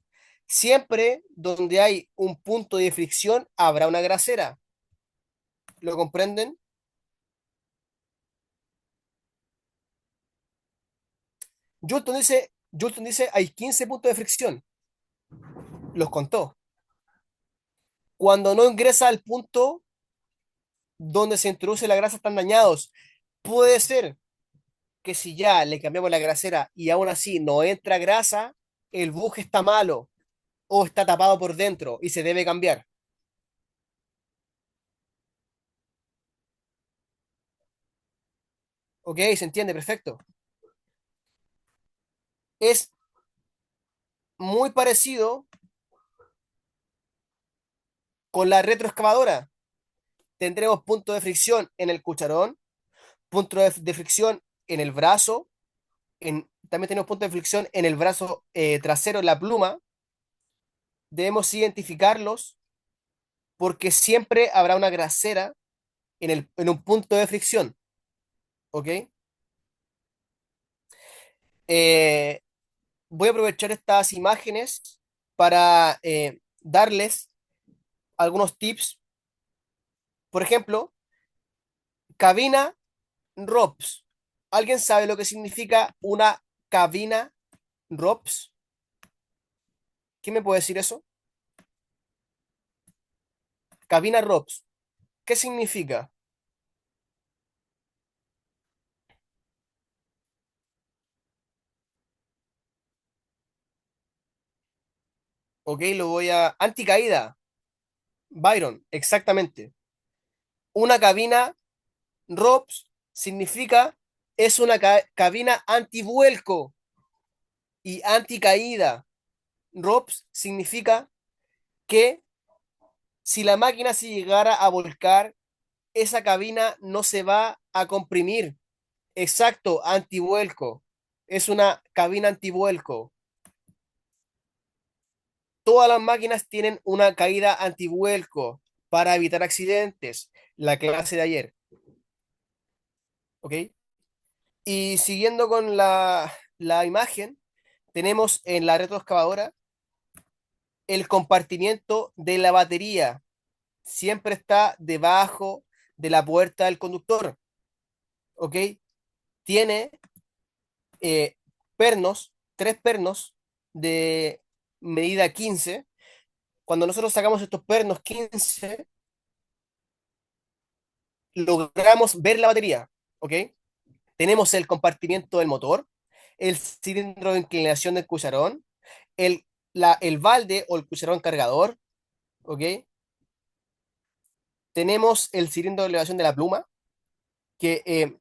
[SPEAKER 1] Siempre donde hay un punto de fricción habrá una grasera. ¿Lo comprenden? Julton dice hay 15 puntos de fricción. Los contó. Cuando no ingresa al punto donde se introduce la grasa están dañados. Puede ser que si ya le cambiamos la grasera y aún así no entra grasa, el buje está malo o está tapado por dentro y se debe cambiar. ¿Ok? ¿Se entiende? Perfecto. Es muy parecido con la retroexcavadora. Tendremos punto de fricción en el cucharón, punto de fricción en el brazo, también tenemos punto de fricción en el brazo trasero, en la pluma. Debemos identificarlos porque siempre habrá una grasera en un punto de fricción, ¿ok? Eh, Voy a aprovechar estas imágenes para darles algunos tips. Por ejemplo, cabina ROPS. ¿Alguien sabe lo que significa una cabina ROPS? ¿Quién me puede decir eso? Cabina ROPS. ¿Qué significa? Ok, lo voy a... Anticaída. Byron, exactamente. Una cabina ROPS significa es una cabina antivuelco y anticaída. ROPS significa que si la máquina se llegara a volcar, esa cabina no se va a comprimir. Exacto, antivuelco. Es una cabina antivuelco. Todas las máquinas tienen una caída antivuelco para evitar accidentes. La clase de ayer, ¿ok? Y siguiendo con la imagen, tenemos en la retroexcavadora el compartimiento de la batería. Siempre está debajo de la puerta del conductor, ¿ok? Tiene eh, pernos, tres pernos de medida 15. Cuando nosotros sacamos estos pernos 15, logramos ver la batería, ¿ok? Tenemos el compartimiento del motor, el cilindro de inclinación del cucharón, el, el balde o el cucharón cargador, ¿ok? Tenemos el cilindro de elevación de la pluma, que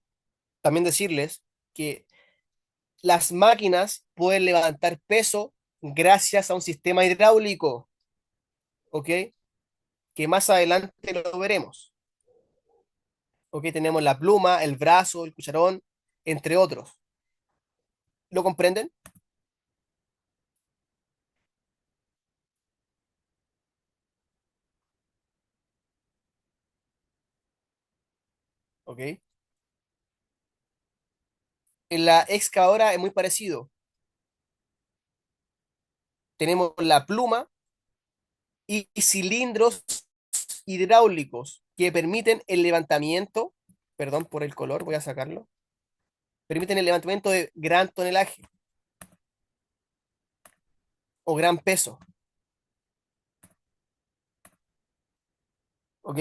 [SPEAKER 1] también decirles que las máquinas pueden levantar peso gracias a un sistema hidráulico, ¿ok? Que más adelante lo veremos, ¿ok? Tenemos la pluma, el brazo, el cucharón, entre otros. ¿Lo comprenden? ¿Ok? En la excavadora es muy parecido. Tenemos la pluma y cilindros hidráulicos que permiten el levantamiento, perdón por el color, voy a sacarlo, permiten el levantamiento de gran tonelaje o gran peso, ¿ok?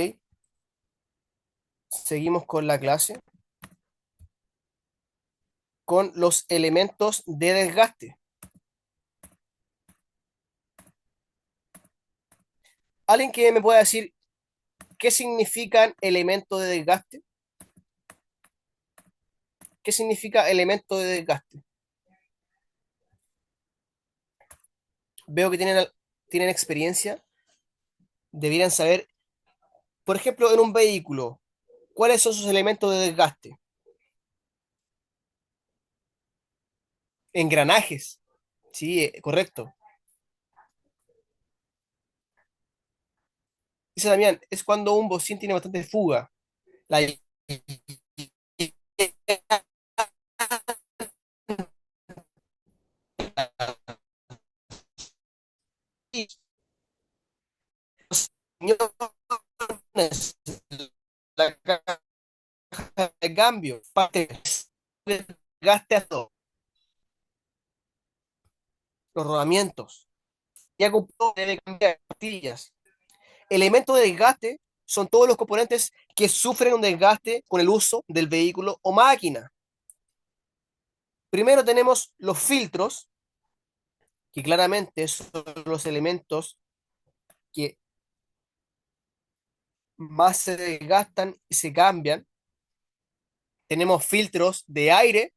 [SPEAKER 1] Seguimos con la clase, con los elementos de desgaste. ¿Alguien que me pueda decir qué significan elementos de desgaste? ¿Qué significa elemento de desgaste? Veo que tienen experiencia, debieran saber, por ejemplo, en un vehículo, ¿cuáles son sus elementos de desgaste? Engranajes. Sí, correcto. Dice Damián, es cuando un bocín tiene bastante fuga. La la caja de cambio, parte de desgaste a todo, los rodamientos. Ya compró, debe cambiar pastillas. Elementos de desgaste son todos los componentes que sufren un desgaste con el uso del vehículo o máquina. Primero tenemos los filtros, que claramente son los elementos que más se desgastan y se cambian. Tenemos filtros de aire,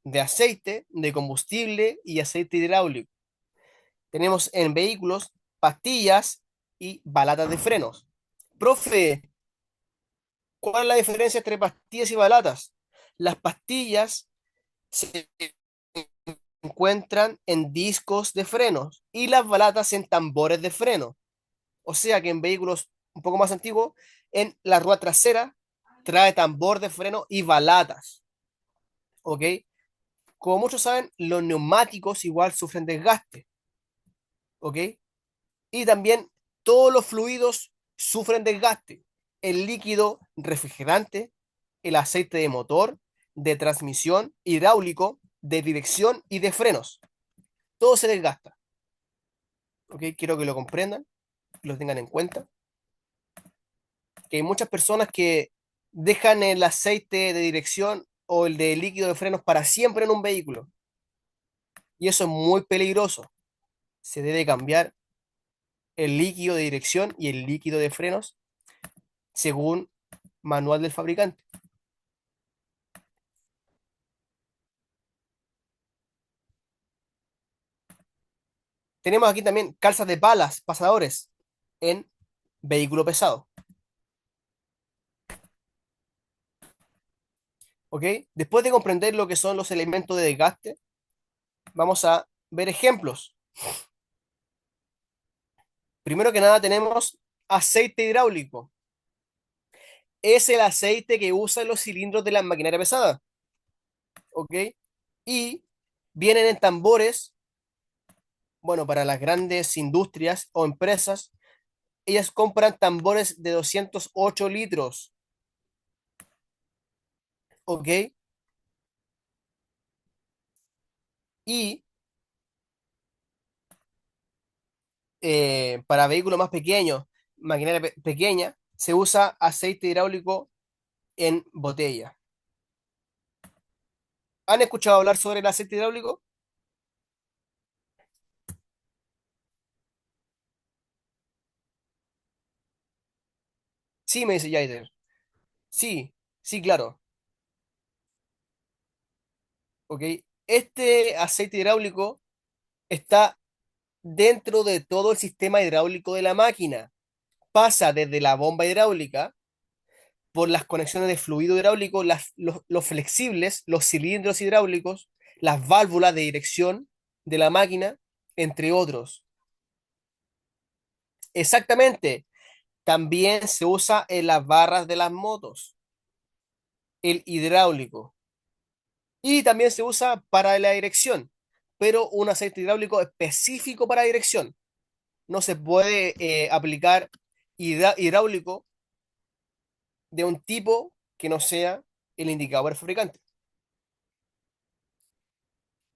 [SPEAKER 1] de aceite, de combustible y aceite hidráulico. Tenemos en vehículos pastillas y balatas de frenos. Profe, ¿cuál es la diferencia entre pastillas y balatas? Las pastillas se encuentran en discos de frenos y las balatas en tambores de freno. O sea que en vehículos un poco más antiguos, en la rueda trasera trae tambor de freno y balatas. ¿Ok? Como muchos saben, los neumáticos igual sufren desgaste. ¿Ok? Y también todos los fluidos sufren desgaste. El líquido refrigerante, el aceite de motor, de transmisión, hidráulico, de dirección y de frenos. Todo se desgasta. ¿Ok? Quiero que lo comprendan, que lo tengan en cuenta. Que hay muchas personas que dejan el aceite de dirección o el de líquido de frenos para siempre en un vehículo. Y eso es muy peligroso. Se debe cambiar el líquido de dirección y el líquido de frenos según manual del fabricante. Tenemos aquí también calzas de palas, pasadores en vehículo pesado. ¿Ok? Después de comprender lo que son los elementos de desgaste, vamos a ver ejemplos. Primero que nada tenemos aceite hidráulico. Es el aceite que usan los cilindros de la maquinaria pesada. ¿Ok? Y vienen en tambores, bueno, para las grandes industrias o empresas, ellas compran tambores de 208 litros. ¿Ok? Y para vehículos más pequeños, maquinaria pequeña, se usa aceite hidráulico en botella. ¿Han escuchado hablar sobre el aceite hidráulico? Sí, me dice Jaider. Sí, sí, claro. ¿Ok? Este aceite hidráulico está dentro de todo el sistema hidráulico de la máquina. Pasa desde la bomba hidráulica por las conexiones de fluido hidráulico, los flexibles, los cilindros hidráulicos, las válvulas de dirección de la máquina, entre otros. Exactamente. También se usa en las barras de las motos, el hidráulico. Y también se usa para la dirección, pero un aceite hidráulico específico para dirección. No se puede aplicar hidráulico de un tipo que no sea el indicado por el fabricante.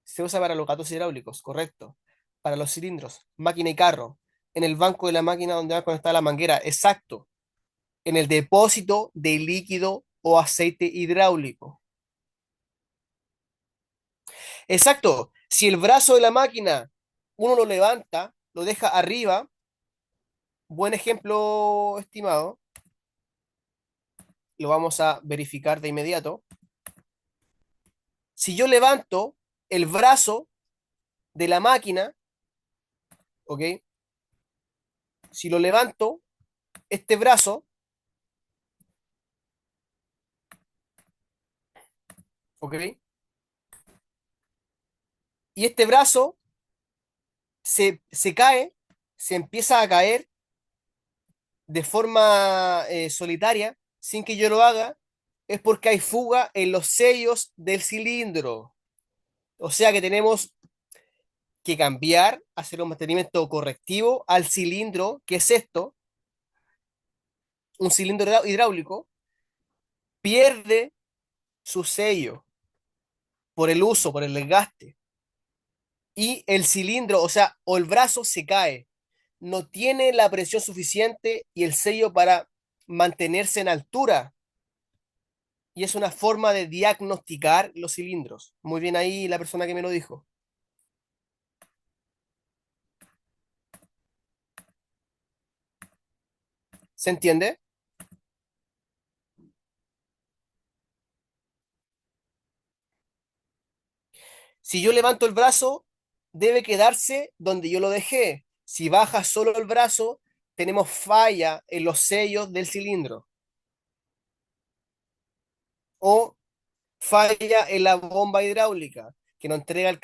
[SPEAKER 1] Se usa para los gatos hidráulicos, correcto. Para los cilindros, máquina y carro. En el banco de la máquina donde va conectada la manguera, exacto. En el depósito de líquido o aceite hidráulico. Exacto. Si el brazo de la máquina uno lo levanta, lo deja arriba, buen ejemplo, estimado, lo vamos a verificar de inmediato. Si yo levanto el brazo de la máquina, ¿ok? Si lo levanto, este brazo, ¿ok? Y este brazo se cae, se empieza a caer de forma solitaria, sin que yo lo haga, es porque hay fuga en los sellos del cilindro. O sea que tenemos que cambiar, hacer un mantenimiento correctivo al cilindro, que es esto, un cilindro hidráulico, pierde su sello por el uso, por el desgaste. Y el cilindro, o sea, o el brazo se cae, no tiene la presión suficiente y el sello para mantenerse en altura. Y es una forma de diagnosticar los cilindros. Muy bien ahí la persona que me lo dijo. ¿Se entiende? Si yo levanto el brazo, debe quedarse donde yo lo dejé. Si baja solo el brazo, tenemos falla en los sellos del cilindro o falla en la bomba hidráulica, que no entrega el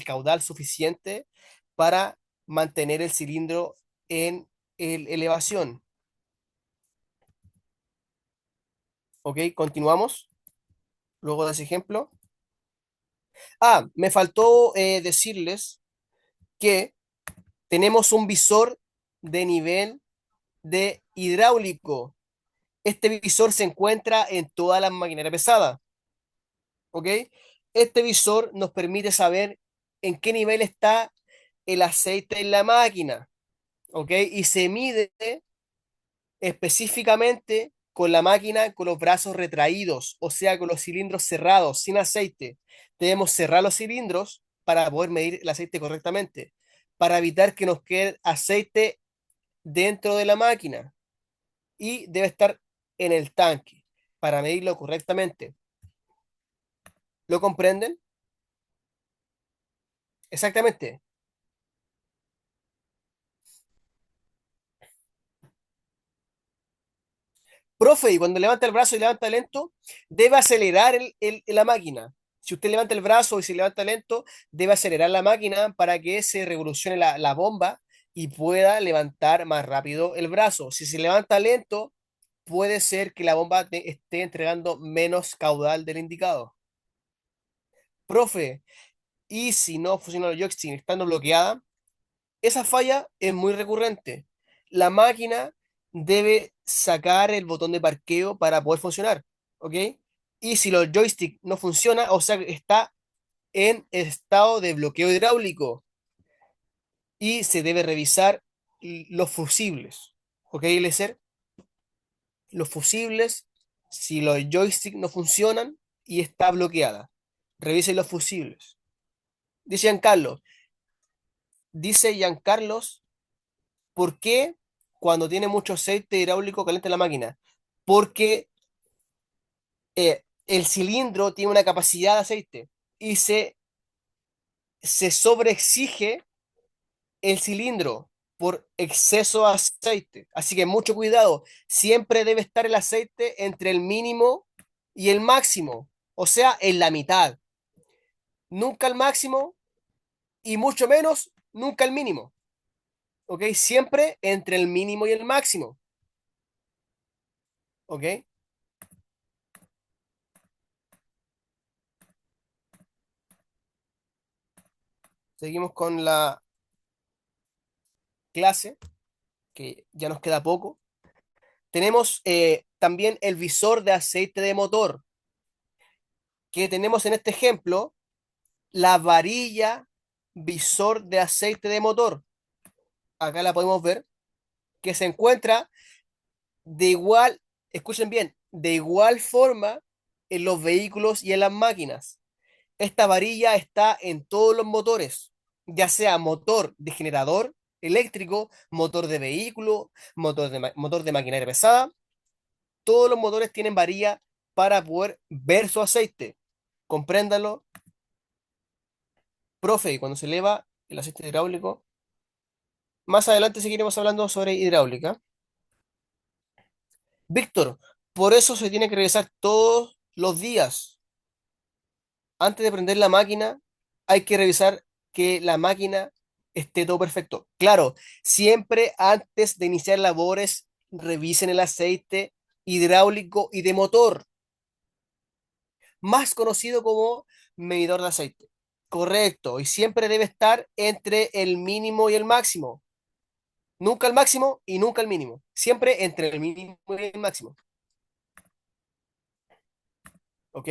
[SPEAKER 1] caudal suficiente para mantener el cilindro en elevación. ¿Ok? Continuamos luego de ese ejemplo. Ah, me faltó decirles que tenemos un visor de nivel de hidráulico. Este visor se encuentra en todas las maquinarias pesadas, ¿ok? Este visor nos permite saber en qué nivel está el aceite en la máquina, ¿ok? Y se mide específicamente con la máquina con los brazos retraídos, o sea, con los cilindros cerrados, sin aceite. Debemos cerrar los cilindros para poder medir el aceite correctamente, para evitar que nos quede aceite dentro de la máquina y debe estar en el tanque para medirlo correctamente. ¿Lo comprenden? Exactamente. Profe, y cuando levanta el brazo y levanta lento, debe acelerar la máquina. Si usted levanta el brazo y se levanta lento, debe acelerar la máquina para que se revolucione la bomba y pueda levantar más rápido el brazo. Si se levanta lento, puede ser que la bomba esté entregando menos caudal del indicado. Profe, y si no funciona el joystick estando bloqueada, esa falla es muy recurrente. La máquina debe sacar el botón de parqueo para poder funcionar, ¿ok? Y si los joystick no funciona, o sea, que está en estado de bloqueo hidráulico y se debe revisar los fusibles, ¿ok, Eliezer? Los fusibles, si los joystick no funcionan y está bloqueada, revisen los fusibles. Dice Giancarlo, dice Giancarlos. ¿Por qué cuando tiene mucho aceite hidráulico calienta la máquina? Porque el cilindro tiene una capacidad de aceite y se sobreexige el cilindro por exceso de aceite. Así que mucho cuidado. Siempre debe estar el aceite entre el mínimo y el máximo. O sea, en la mitad. Nunca el máximo y mucho menos nunca el mínimo. ¿Ok? Siempre entre el mínimo y el máximo. ¿Ok? Seguimos con la clase, que ya nos queda poco. Tenemos también el visor de aceite de motor, que tenemos en este ejemplo la varilla visor de aceite de motor. Acá la podemos ver, que se encuentra de igual, escuchen bien, de igual forma en los vehículos y en las máquinas. Esta varilla está en todos los motores, ya sea motor de generador eléctrico, motor de vehículo, motor de maquinaria pesada. Todos los motores tienen varilla para poder ver su aceite. Compréndalo, profe, y cuando se eleva el aceite hidráulico. Más adelante seguiremos hablando sobre hidráulica. Víctor, por eso se tiene que revisar todos los días. Antes de prender la máquina, hay que revisar que la máquina esté todo perfecto. Claro, siempre antes de iniciar labores, revisen el aceite hidráulico y de motor, más conocido como medidor de aceite. Correcto, y siempre debe estar entre el mínimo y el máximo. Nunca el máximo y nunca el mínimo. Siempre entre el mínimo y el máximo. ¿Ok?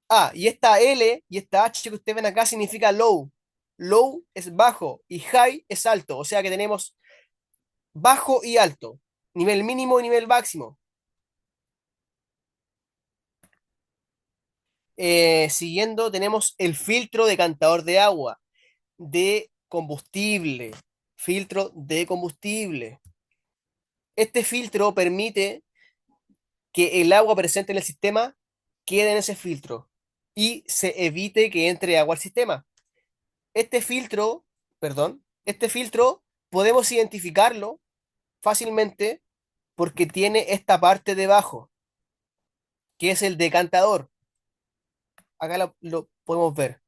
[SPEAKER 1] Ah, y esta L y esta H que ustedes ven acá significa low. Low es bajo y high es alto. O sea que tenemos bajo y alto. Nivel mínimo y nivel máximo. Siguiendo, tenemos el filtro decantador de agua, de combustible. Filtro de combustible. Este filtro permite que el agua presente en el sistema quede en ese filtro y se evite que entre agua al sistema. Este filtro, perdón, este filtro podemos identificarlo fácilmente porque tiene esta parte debajo, que es el decantador. Acá lo podemos ver,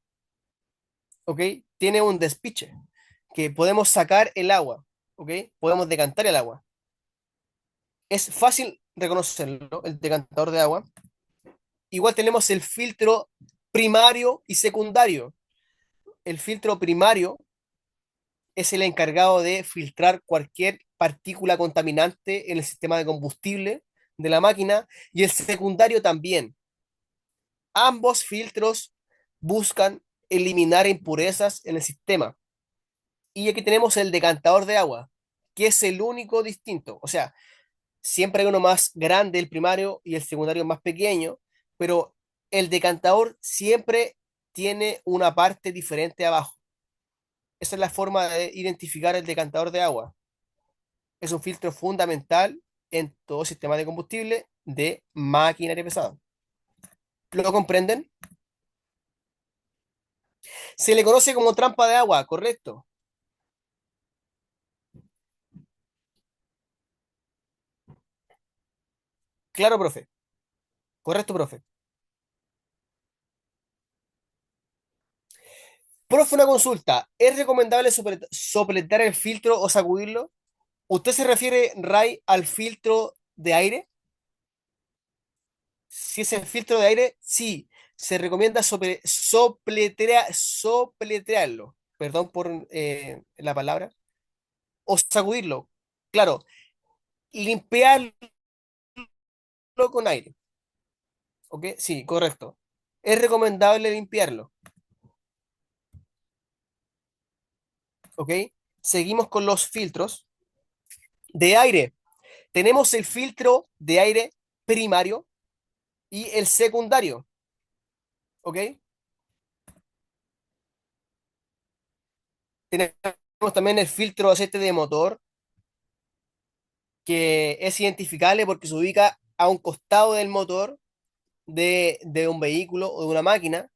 [SPEAKER 1] ¿ok? Tiene un despiche que podemos sacar el agua, ¿ok? Podemos decantar el agua. Es fácil reconocerlo, el decantador de agua. Igual tenemos el filtro primario y secundario. El filtro primario es el encargado de filtrar cualquier partícula contaminante en el sistema de combustible de la máquina y el secundario también. Ambos filtros buscan eliminar impurezas en el sistema. Y aquí tenemos el decantador de agua, que es el único distinto. O sea, siempre hay uno más grande, el primario, y el secundario más pequeño, pero el decantador siempre tiene una parte diferente abajo. Esa es la forma de identificar el decantador de agua. Es un filtro fundamental en todo sistema de combustible de maquinaria pesada. ¿Lo comprenden? Se le conoce como trampa de agua, correcto. Claro, profe. Correcto, profe. Profe, una consulta. ¿Es recomendable sopletar el filtro o sacudirlo? ¿Usted se refiere, Ray, al filtro de aire? Si es el filtro de aire, sí. Se recomienda sopletrearlo. Perdón por la palabra. O sacudirlo. Claro, limpiarlo con aire. ¿Ok? Sí, correcto. Es recomendable limpiarlo. ¿Ok? Seguimos con los filtros de aire. Tenemos el filtro de aire primario y el secundario. ¿Ok? Tenemos también el filtro de aceite de motor, que es identificable porque se ubica a un costado del motor de un vehículo o de una máquina.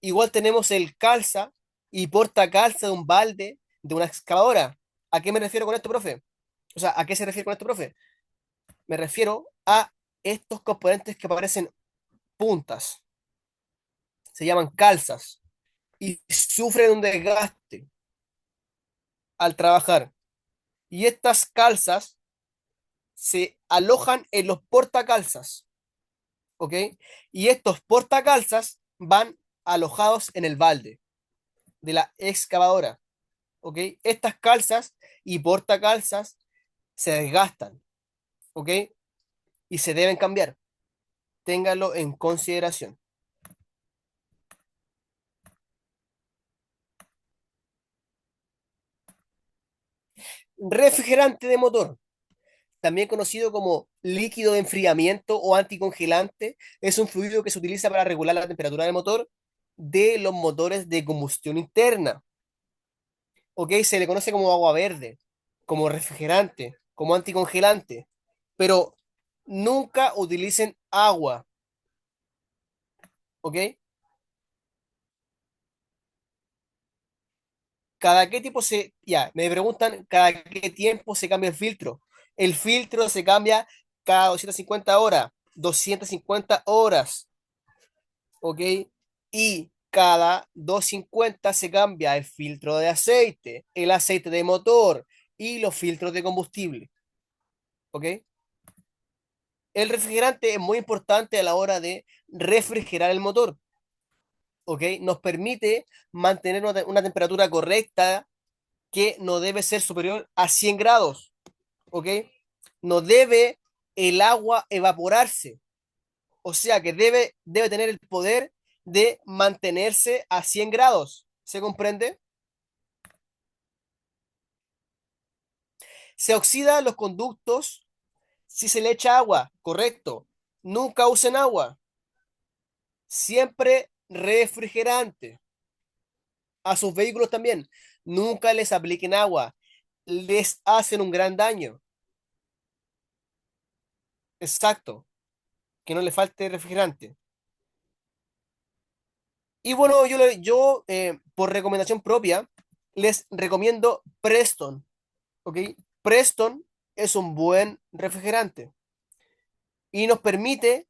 [SPEAKER 1] Igual tenemos el calza y porta calza de un balde de una excavadora. ¿A qué me refiero con esto, profe? O sea, ¿a qué se refiere con esto, profe? Me refiero a estos componentes que parecen puntas. Se llaman calzas y sufren un desgaste al trabajar. Y estas calzas se alojan en los portacalzas, ¿ok? Y estos portacalzas van alojados en el balde de la excavadora, ¿ok? Estas calzas y portacalzas se desgastan, ¿ok? Y se deben cambiar. Ténganlo en consideración. Refrigerante de motor, también conocido como líquido de enfriamiento o anticongelante, es un fluido que se utiliza para regular la temperatura del motor de los motores de combustión interna. ¿Ok? Se le conoce como agua verde, como refrigerante, como anticongelante, pero nunca utilicen agua, ¿ok? Me preguntan, ¿cada qué tiempo se cambia el filtro? El filtro se cambia cada 250 horas, 250 horas, ¿ok? Y cada 250 se cambia el filtro de aceite, el aceite de motor y los filtros de combustible, ¿ok? El refrigerante es muy importante a la hora de refrigerar el motor, ¿ok? Nos permite mantener una temperatura correcta que no debe ser superior a 100 grados, ¿ok? No debe el agua evaporarse, o sea que debe tener el poder de mantenerse a 100 grados, ¿se comprende? Se oxidan los conductos si se le echa agua, correcto. Nunca usen agua, siempre refrigerante. A sus vehículos también. Nunca les apliquen agua. Les hacen un gran daño. Exacto. que no le falte refrigerante. Y bueno, por recomendación propia, les recomiendo Preston, ¿ok? Preston es un buen refrigerante y nos permite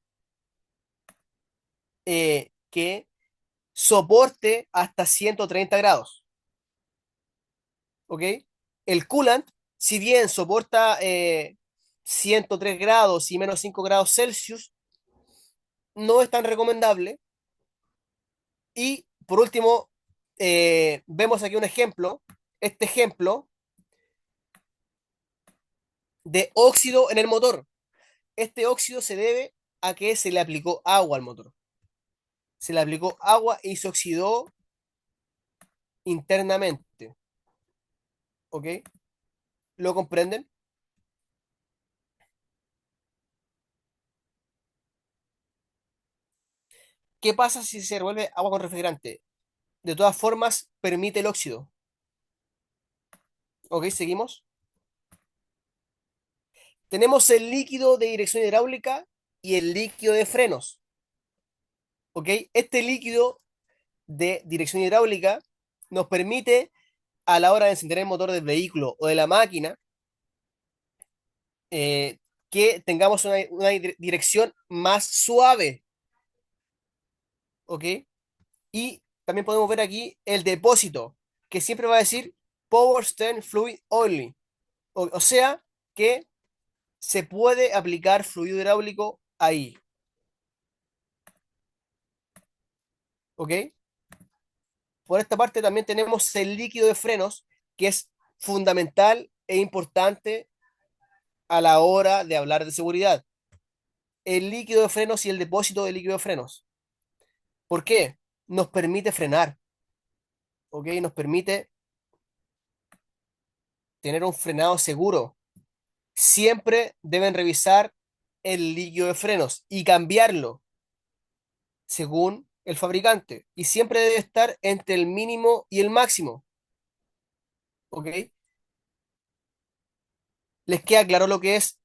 [SPEAKER 1] que soporte hasta 130 grados, ¿ok? El coolant, si bien soporta 103 grados y menos 5 grados Celsius, no es tan recomendable. Y por último, vemos aquí un ejemplo, este ejemplo de óxido en el motor. Este óxido se debe a que se le aplicó agua al motor. Se le aplicó agua y se oxidó internamente, ¿ok? ¿Lo comprenden? ¿Qué pasa si se revuelve agua con refrigerante? De todas formas, permite el óxido. ¿Ok? Seguimos. Tenemos el líquido de dirección hidráulica y el líquido de frenos. ¿Ok? Este líquido de dirección hidráulica nos permite, a la hora de encender el motor del vehículo o de la máquina, eh, que tengamos una dirección más suave. ¿Ok? Y también podemos ver aquí el depósito, que siempre va a decir Power Steering Fluid Only. O sea que se puede aplicar fluido hidráulico ahí. ¿Ok? Por esta parte también tenemos el líquido de frenos, que es fundamental e importante a la hora de hablar de seguridad. El líquido de frenos y el depósito de líquido de frenos. ¿Por qué? Nos permite frenar, ¿ok? Nos permite tener un frenado seguro. Siempre deben revisar el líquido de frenos y cambiarlo según el fabricante. Y siempre debe estar entre el mínimo y el máximo, ¿ok? ¿Les queda claro lo que es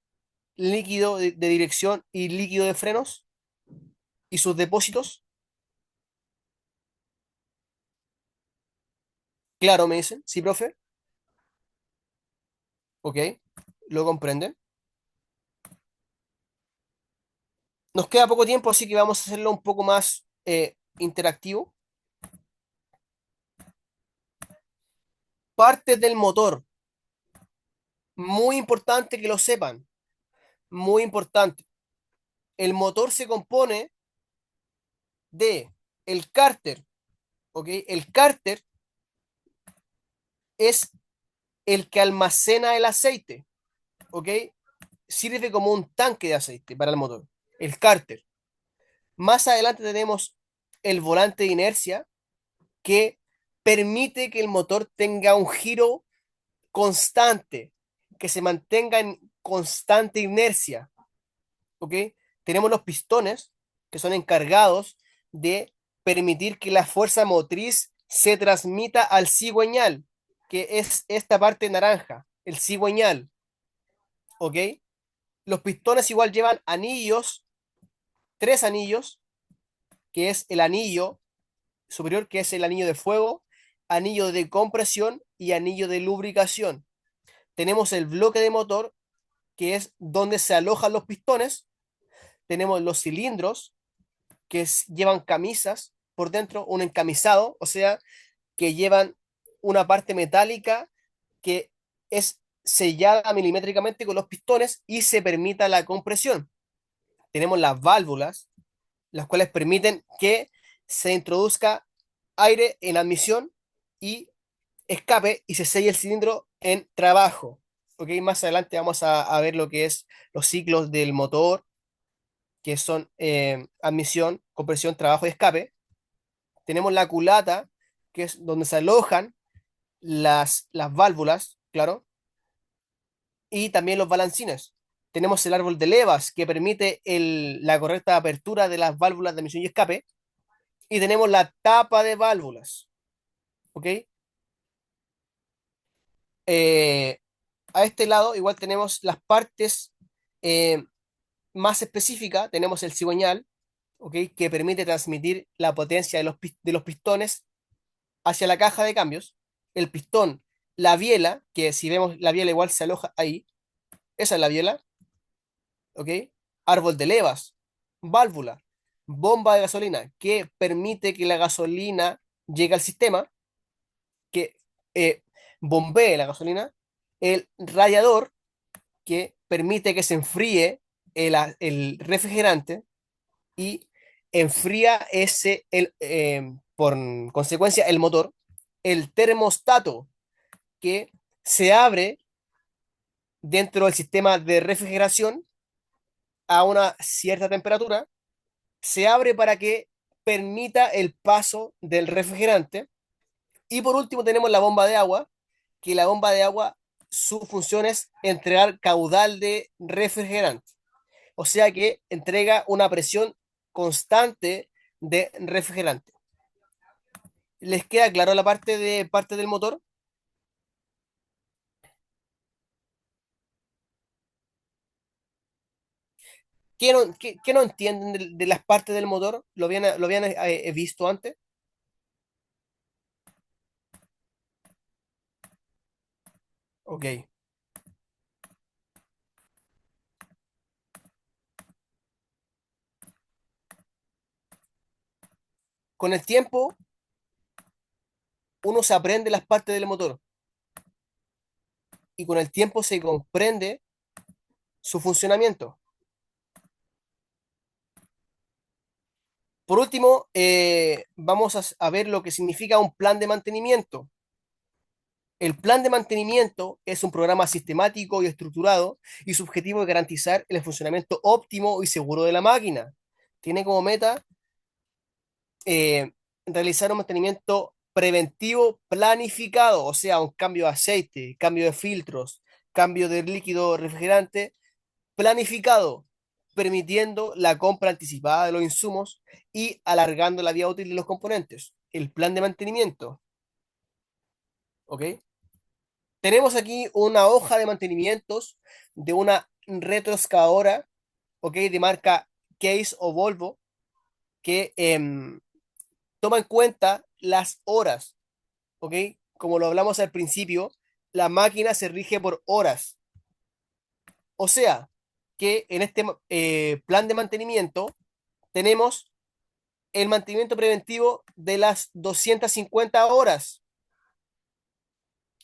[SPEAKER 1] líquido de dirección y líquido de frenos y sus depósitos? Claro, me dicen. Sí, profe. Ok. ¿Lo comprenden? Nos queda poco tiempo, así que vamos a hacerlo un poco más interactivo. Partes del motor. Muy importante que lo sepan. Muy importante. El motor se compone de el cárter, ¿ok? El cárter es el que almacena el aceite, ¿ok? Sirve como un tanque de aceite para el motor. El cárter. Más adelante tenemos el volante de inercia que permite que el motor tenga un giro constante, que se mantenga en constante inercia, ¿ok? Tenemos los pistones que son encargados de permitir que la fuerza motriz se transmita al cigüeñal, que es esta parte naranja, el cigüeñal, ¿ok? Los pistones igual llevan anillos, tres anillos, que es el anillo superior, que es el anillo de fuego, anillo de compresión y anillo de lubricación. Tenemos el bloque de motor, que es donde se alojan los pistones. Tenemos los cilindros, llevan camisas por dentro, un encamisado, o sea, que llevan una parte metálica que es sellada milimétricamente con los pistones y se permita la compresión. Tenemos las válvulas, las cuales permiten que se introduzca aire en admisión y escape y se selle el cilindro en trabajo. ¿Ok? Más adelante vamos a ver lo que es los ciclos del motor, que son admisión, compresión, trabajo y escape. Tenemos la culata, que es donde se alojan las válvulas, claro, y también los balancines. Tenemos el árbol de levas, que permite la correcta apertura de las válvulas de admisión y escape. Y tenemos la tapa de válvulas, ¿ok? Eh, a este lado igual tenemos las partes, eh, más específica, tenemos el cigüeñal, ¿ok? Que permite transmitir la potencia de los pistones hacia la caja de cambios. El pistón, la biela, que si vemos la biela igual se aloja ahí, esa es la biela, ¿ok? Árbol de levas, válvula, bomba de gasolina, que permite que la gasolina llegue al sistema, que eh, bombee la gasolina, el radiador, que permite que se enfríe el refrigerante y enfría por consecuencia el motor, el termostato, que se abre dentro del sistema de refrigeración a una cierta temperatura, se abre para que permita el paso del refrigerante. Y por último tenemos la bomba de agua, que la bomba de agua, su función es entregar caudal de refrigerante. O sea que entrega una presión constante de refrigerante. ¿Les queda claro la parte del motor? ¿Qué no entienden de las partes del motor? Lo habían visto antes? Ok. Con el tiempo, uno se aprende las partes del motor y con el tiempo se comprende su funcionamiento. Por último, vamos a ver lo que significa un plan de mantenimiento. El plan de mantenimiento es un programa sistemático y estructurado y su objetivo es garantizar el funcionamiento óptimo y seguro de la máquina. Tiene como meta eh, realizar un mantenimiento preventivo planificado, o sea, un cambio de aceite, cambio de filtros, cambio de líquido refrigerante planificado, permitiendo la compra anticipada de los insumos y alargando la vida útil de los componentes. El plan de mantenimiento, ¿ok? Tenemos aquí una hoja de mantenimientos de una retroexcavadora, ¿ok? De marca Case o Volvo, que toma en cuenta las horas, ¿ok? Como lo hablamos al principio, la máquina se rige por horas. O sea, que en este plan de mantenimiento tenemos el mantenimiento preventivo de las 250 horas,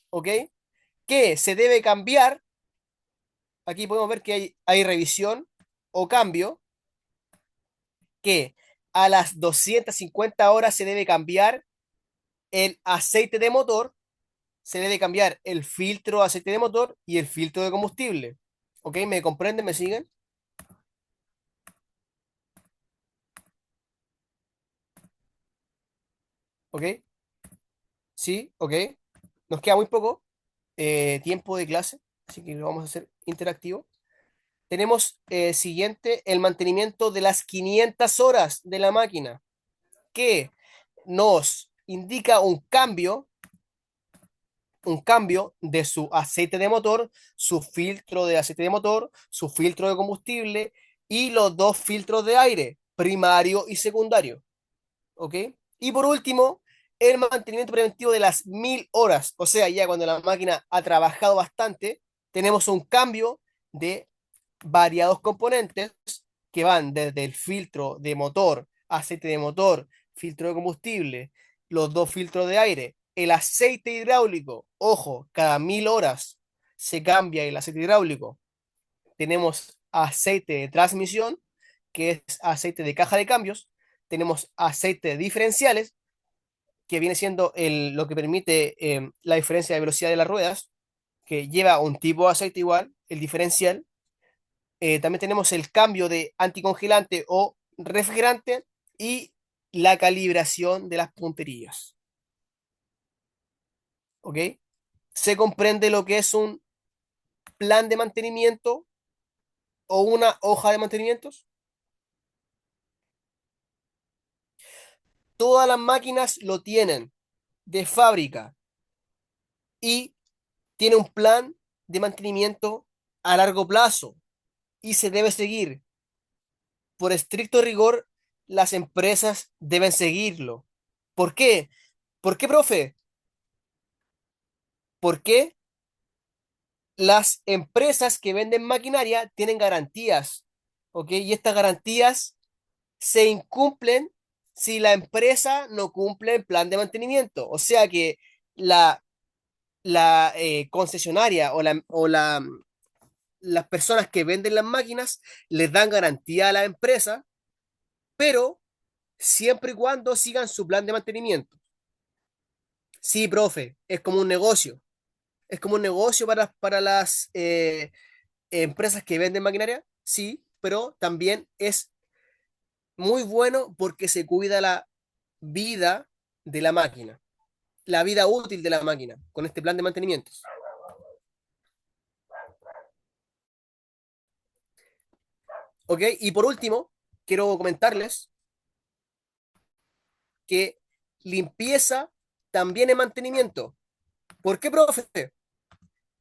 [SPEAKER 1] ¿ok? Que se debe cambiar. Aquí podemos ver que hay revisión o cambio, que a las 250 horas se debe cambiar el aceite de motor, se debe cambiar el filtro de aceite de motor y el filtro de combustible. ¿Ok? ¿Me comprenden? ¿Me siguen? ¿Ok? Sí, ok. Nos queda muy poco tiempo de clase, así que lo vamos a hacer interactivo. Tenemos siguiente el mantenimiento de las 500 horas de la máquina, que nos indica un cambio de su aceite de motor, su filtro de aceite de motor, su filtro de combustible y los dos filtros de aire, primario y secundario. ¿Ok? Y por último, el mantenimiento preventivo de las 1000 horas, o sea, ya cuando la máquina ha trabajado bastante, tenemos un cambio de variados componentes que van desde el filtro de motor, aceite de motor, filtro de combustible, los dos filtros de aire, el aceite hidráulico. Ojo, cada 1000 horas se cambia el aceite hidráulico. Tenemos aceite de transmisión, que es aceite de caja de cambios. Tenemos aceite de diferenciales, que viene siendo lo que permite la diferencia de velocidad de las ruedas, que lleva un tipo de aceite igual, el diferencial. También tenemos el cambio de anticongelante o refrigerante y la calibración de las punterillas. ¿Ok? Se comprende lo que es un plan de mantenimiento o una hoja de mantenimientos. Todas las máquinas lo tienen de fábrica y tiene un plan de mantenimiento a largo plazo y se debe seguir. por estricto rigor, las empresas deben seguirlo. ¿Por qué? ¿Por qué, profe? Porque las empresas que venden maquinaria tienen garantías, ¿ok? Y estas garantías se incumplen si la empresa no cumple el plan de mantenimiento. O sea que la, la concesionaria las personas que venden las máquinas les dan garantía a la empresa, pero siempre y cuando sigan su plan de mantenimiento. Sí, profe, es como un negocio. Es como un negocio para las empresas que venden maquinaria, sí, pero también es muy bueno porque se cuida la vida de la máquina, la vida útil de la máquina con este plan de mantenimiento. ¿Ok? Y por último, quiero comentarles que limpieza también es mantenimiento. ¿Por qué, profe?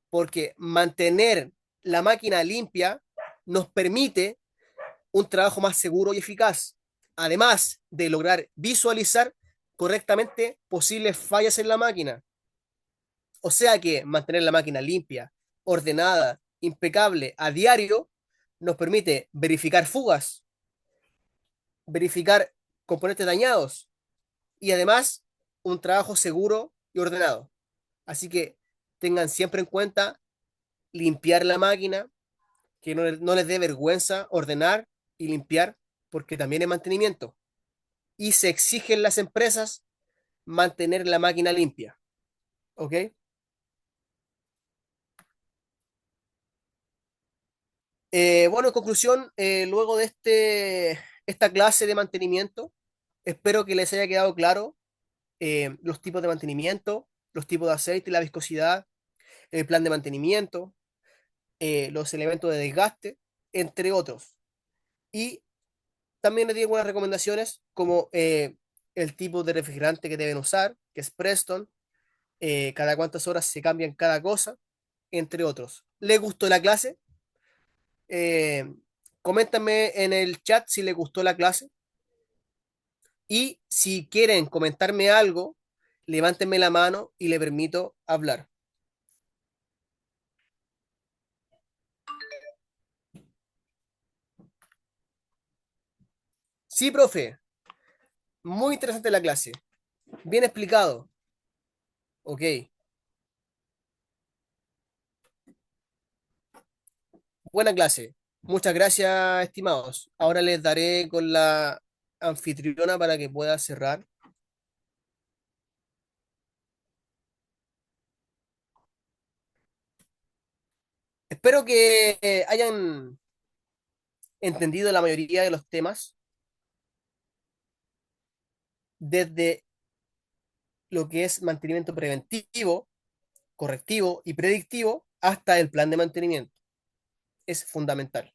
[SPEAKER 1] Porque mantener la máquina limpia nos permite un trabajo más seguro y eficaz, además de lograr visualizar correctamente posibles fallas en la máquina. O sea que mantener la máquina limpia, ordenada, impecable a diario nos permite verificar fugas, verificar componentes dañados y además un trabajo seguro y ordenado. Así que tengan siempre en cuenta limpiar la máquina, que no les dé vergüenza ordenar y limpiar, porque también es mantenimiento. Y se exige en las empresas mantener la máquina limpia. ¿Ok? Bueno, en conclusión, luego de esta clase de mantenimiento, espero que les haya quedado claro los tipos de mantenimiento, los tipos de aceite, la viscosidad, el plan de mantenimiento, los elementos de desgaste, entre otros. Y también les di algunas recomendaciones como el tipo de refrigerante que deben usar, que es Preston, cada cuántas horas se cambian cada cosa, entre otros. ¿Les gustó la clase? Eh, Coméntame en el chat si les gustó la clase y si quieren comentarme algo, levántenme la mano y le permito hablar. Sí, profe, muy interesante la clase, bien explicado. Ok, buena clase. Muchas gracias, estimados. Ahora les daré con la anfitriona para que pueda cerrar. Espero que hayan entendido la mayoría de los temas desde lo que es mantenimiento preventivo, correctivo y predictivo hasta el plan de mantenimiento. Es fundamental.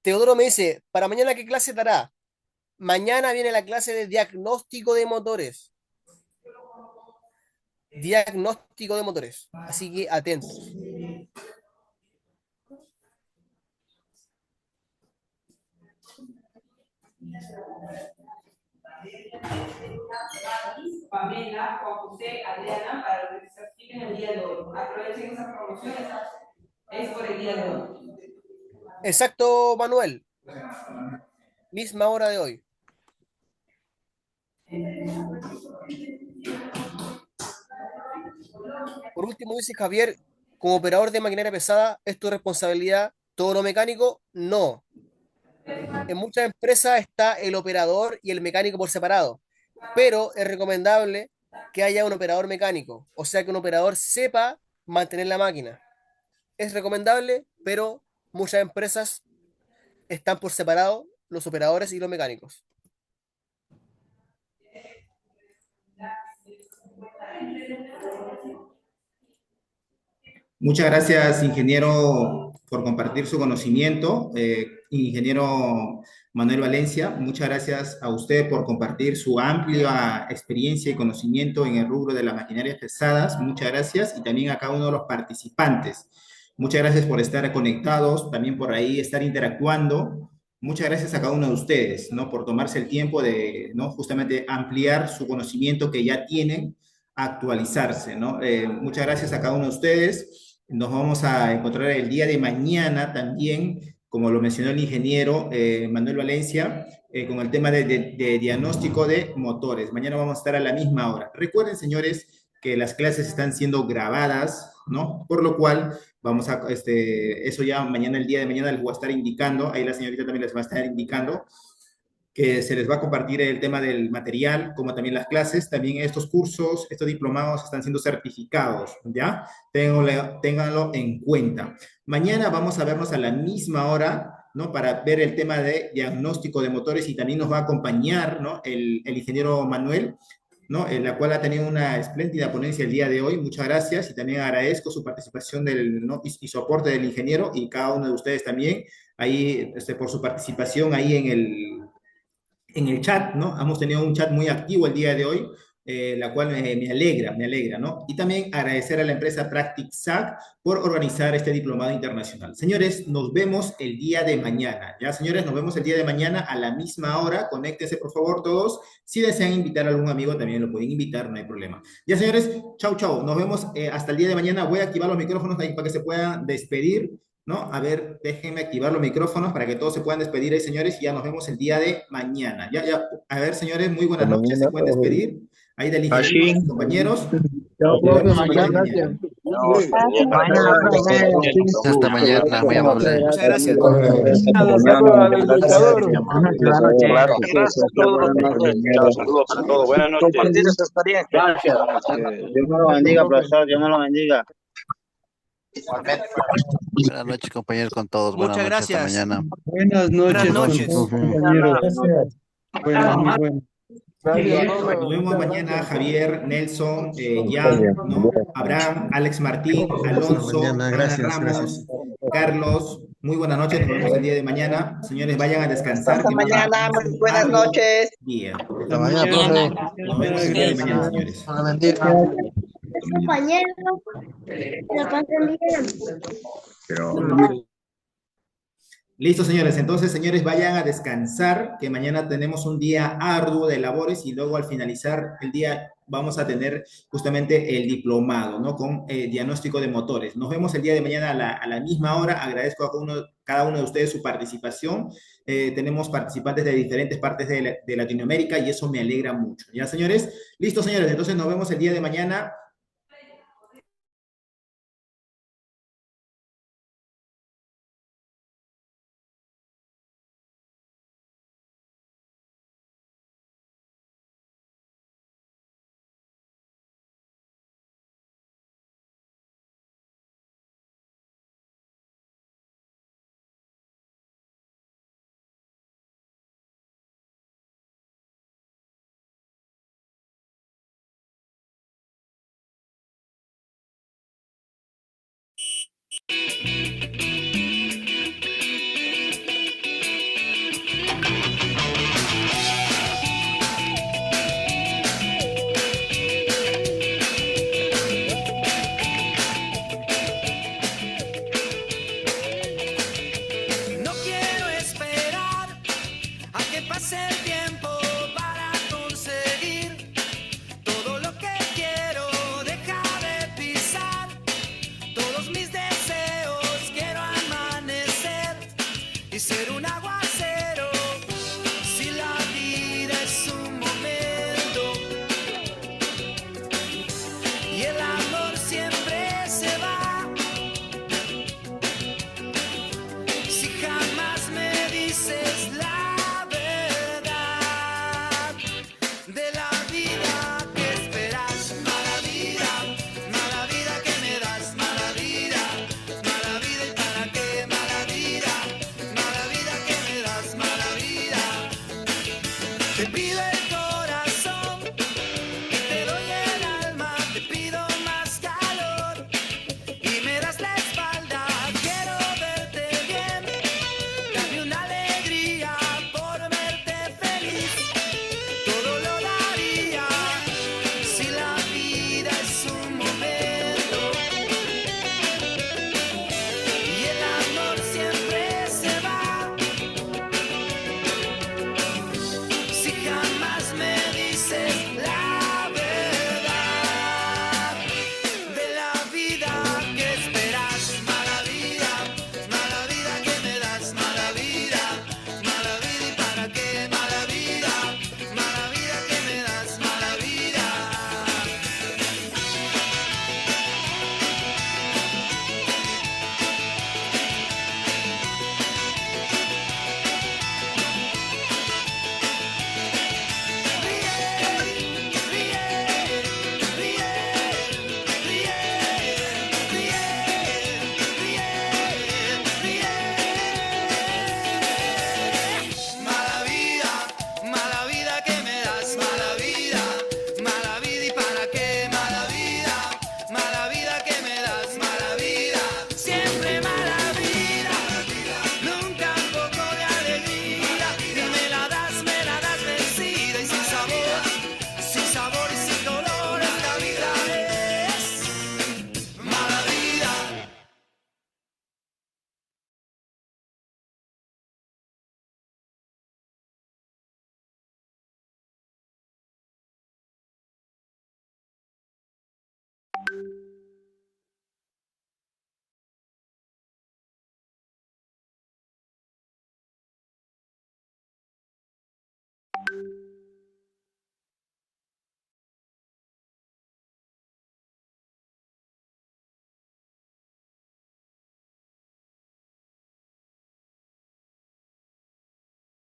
[SPEAKER 1] Teodoro me dice, ¿para mañana qué clase dará? Mañana viene la clase de diagnóstico de motores. Diagnóstico de motores. Así que atentos.
[SPEAKER 2] Pamela, Juan José, Adriana, para los que se activen el día de hoy. Aprovechen esa promoción, es por el día de hoy.
[SPEAKER 1] Exacto, Manuel. Misma hora de hoy. Por último, dice Javier, como operador de maquinaria pesada, ¿es tu responsabilidad todo lo mecánico? No. En muchas empresas está el operador y el mecánico por separado, pero es recomendable que haya un operador mecánico, o sea que un operador sepa mantener la máquina. Es recomendable, pero muchas empresas están por separado los operadores y los mecánicos.
[SPEAKER 3] Muchas gracias, ingeniero, por compartir su conocimiento. Ingeniero Manuel Valencia, muchas gracias a usted por compartir su amplia experiencia y conocimiento en el rubro de las maquinarias pesadas. Muchas gracias. Y también a cada uno de los participantes. Muchas gracias por estar conectados, también por ahí estar interactuando. Muchas gracias a cada uno de ustedes, ¿no? Por tomarse el tiempo de, ¿no? Justamente ampliar su conocimiento que ya tienen, actualizarse, ¿no? Muchas gracias a cada uno de ustedes. Nos vamos a encontrar el día de mañana también, como lo mencionó el ingeniero Manuel Valencia, con el tema de diagnóstico de motores. Mañana vamos a estar a la misma hora. Recuerden, señores, que las clases están siendo grabadas, ¿no? Por lo cual vamos a, eso ya mañana, el día de mañana les voy a estar indicando, ahí la señorita también les va a estar indicando que se les va a compartir el tema del material, como también las clases. También estos cursos, estos diplomados están siendo certificados, ¿ya? Ténganlo en cuenta. Mañana vamos a vernos a la misma hora, ¿no? Para ver el tema de diagnóstico de motores y también nos va a acompañar, ¿no? El ingeniero Manuel, ¿no? En la cual ha tenido una espléndida ponencia el día de hoy. Muchas gracias y también agradezco su participación ¿no? y su aporte del ingeniero y cada uno de ustedes también, ahí, por su participación ahí en el chat, ¿no? Hemos tenido un chat muy activo el día de hoy, la cual me alegra, ¿no? Y también agradecer a la empresa PracticSAC por organizar este diplomado internacional. Señores, nos vemos el día de mañana, ¿ya? Señores, nos vemos el día de mañana a la misma hora. Conéctense, por favor, todos. Si desean invitar a algún amigo, también lo pueden invitar, no hay problema. Ya, señores, chau, chau. Nos vemos hasta el día de mañana. Voy a activar los micrófonos ahí para que se puedan despedir, ¿no? A ver, déjenme activar los micrófonos para que todos se puedan despedir ahí, señores, y ya nos vemos el día de mañana. Ya, ya, a ver, señores, muy buenas noches, se pueden despedir ahí del ingeniero y sus compañeros.
[SPEAKER 4] Chao,
[SPEAKER 3] Nos
[SPEAKER 4] profe,
[SPEAKER 3] vemos el día
[SPEAKER 4] muchas
[SPEAKER 3] de
[SPEAKER 4] gracias.
[SPEAKER 3] mañana.
[SPEAKER 5] Hasta mañana, muy amable.
[SPEAKER 1] Muchas gracias.
[SPEAKER 4] Saludos al ilustrador.
[SPEAKER 6] Claro que sí, profesor. Buenas noches. Chao, saludos para todos. Buenas noches.
[SPEAKER 7] Compartir esa experiencia.
[SPEAKER 6] Gracias.
[SPEAKER 4] Dios me lo bendiga, profesor. Dios me lo bendiga.
[SPEAKER 5] Buenas noches, compañeros, con todos. Buenas
[SPEAKER 1] Muchas
[SPEAKER 5] noches, hasta
[SPEAKER 1] gracias.
[SPEAKER 5] mañana.
[SPEAKER 8] Buenas
[SPEAKER 1] Buenas
[SPEAKER 8] noches,
[SPEAKER 1] noches.
[SPEAKER 8] compañeros. Buenas, muy buenas.
[SPEAKER 3] Nos vemos mañana, Javier, Nelson, Jan, ¿no? Abraham, Alex Martín, Alonso, Ana Ramos, Carlos. Muy buenas noches, nos vemos el día de mañana. Señores, vayan a descansar.
[SPEAKER 7] Hasta
[SPEAKER 3] Que mañana
[SPEAKER 7] mañana,
[SPEAKER 3] tenemos
[SPEAKER 7] muy
[SPEAKER 3] un
[SPEAKER 7] buenas
[SPEAKER 3] arduo
[SPEAKER 7] noches.
[SPEAKER 3] día.
[SPEAKER 8] Hasta
[SPEAKER 5] mañana, profe.
[SPEAKER 3] Nos vemos el día de mañana, señores.
[SPEAKER 9] Compañero, lo pasan bien.
[SPEAKER 3] Listo, señores. Entonces, señores, vayan a descansar, que mañana tenemos un día arduo de labores y luego al finalizar el día vamos a tener justamente el diplomado, ¿no? Con diagnóstico de motores. Nos vemos el día de mañana a la misma hora. Agradezco a cada uno de ustedes su participación. Tenemos participantes de diferentes partes de Latinoamérica y eso me alegra mucho. ¿Ya, señores? Listo, señores. Entonces, nos vemos el día de mañana.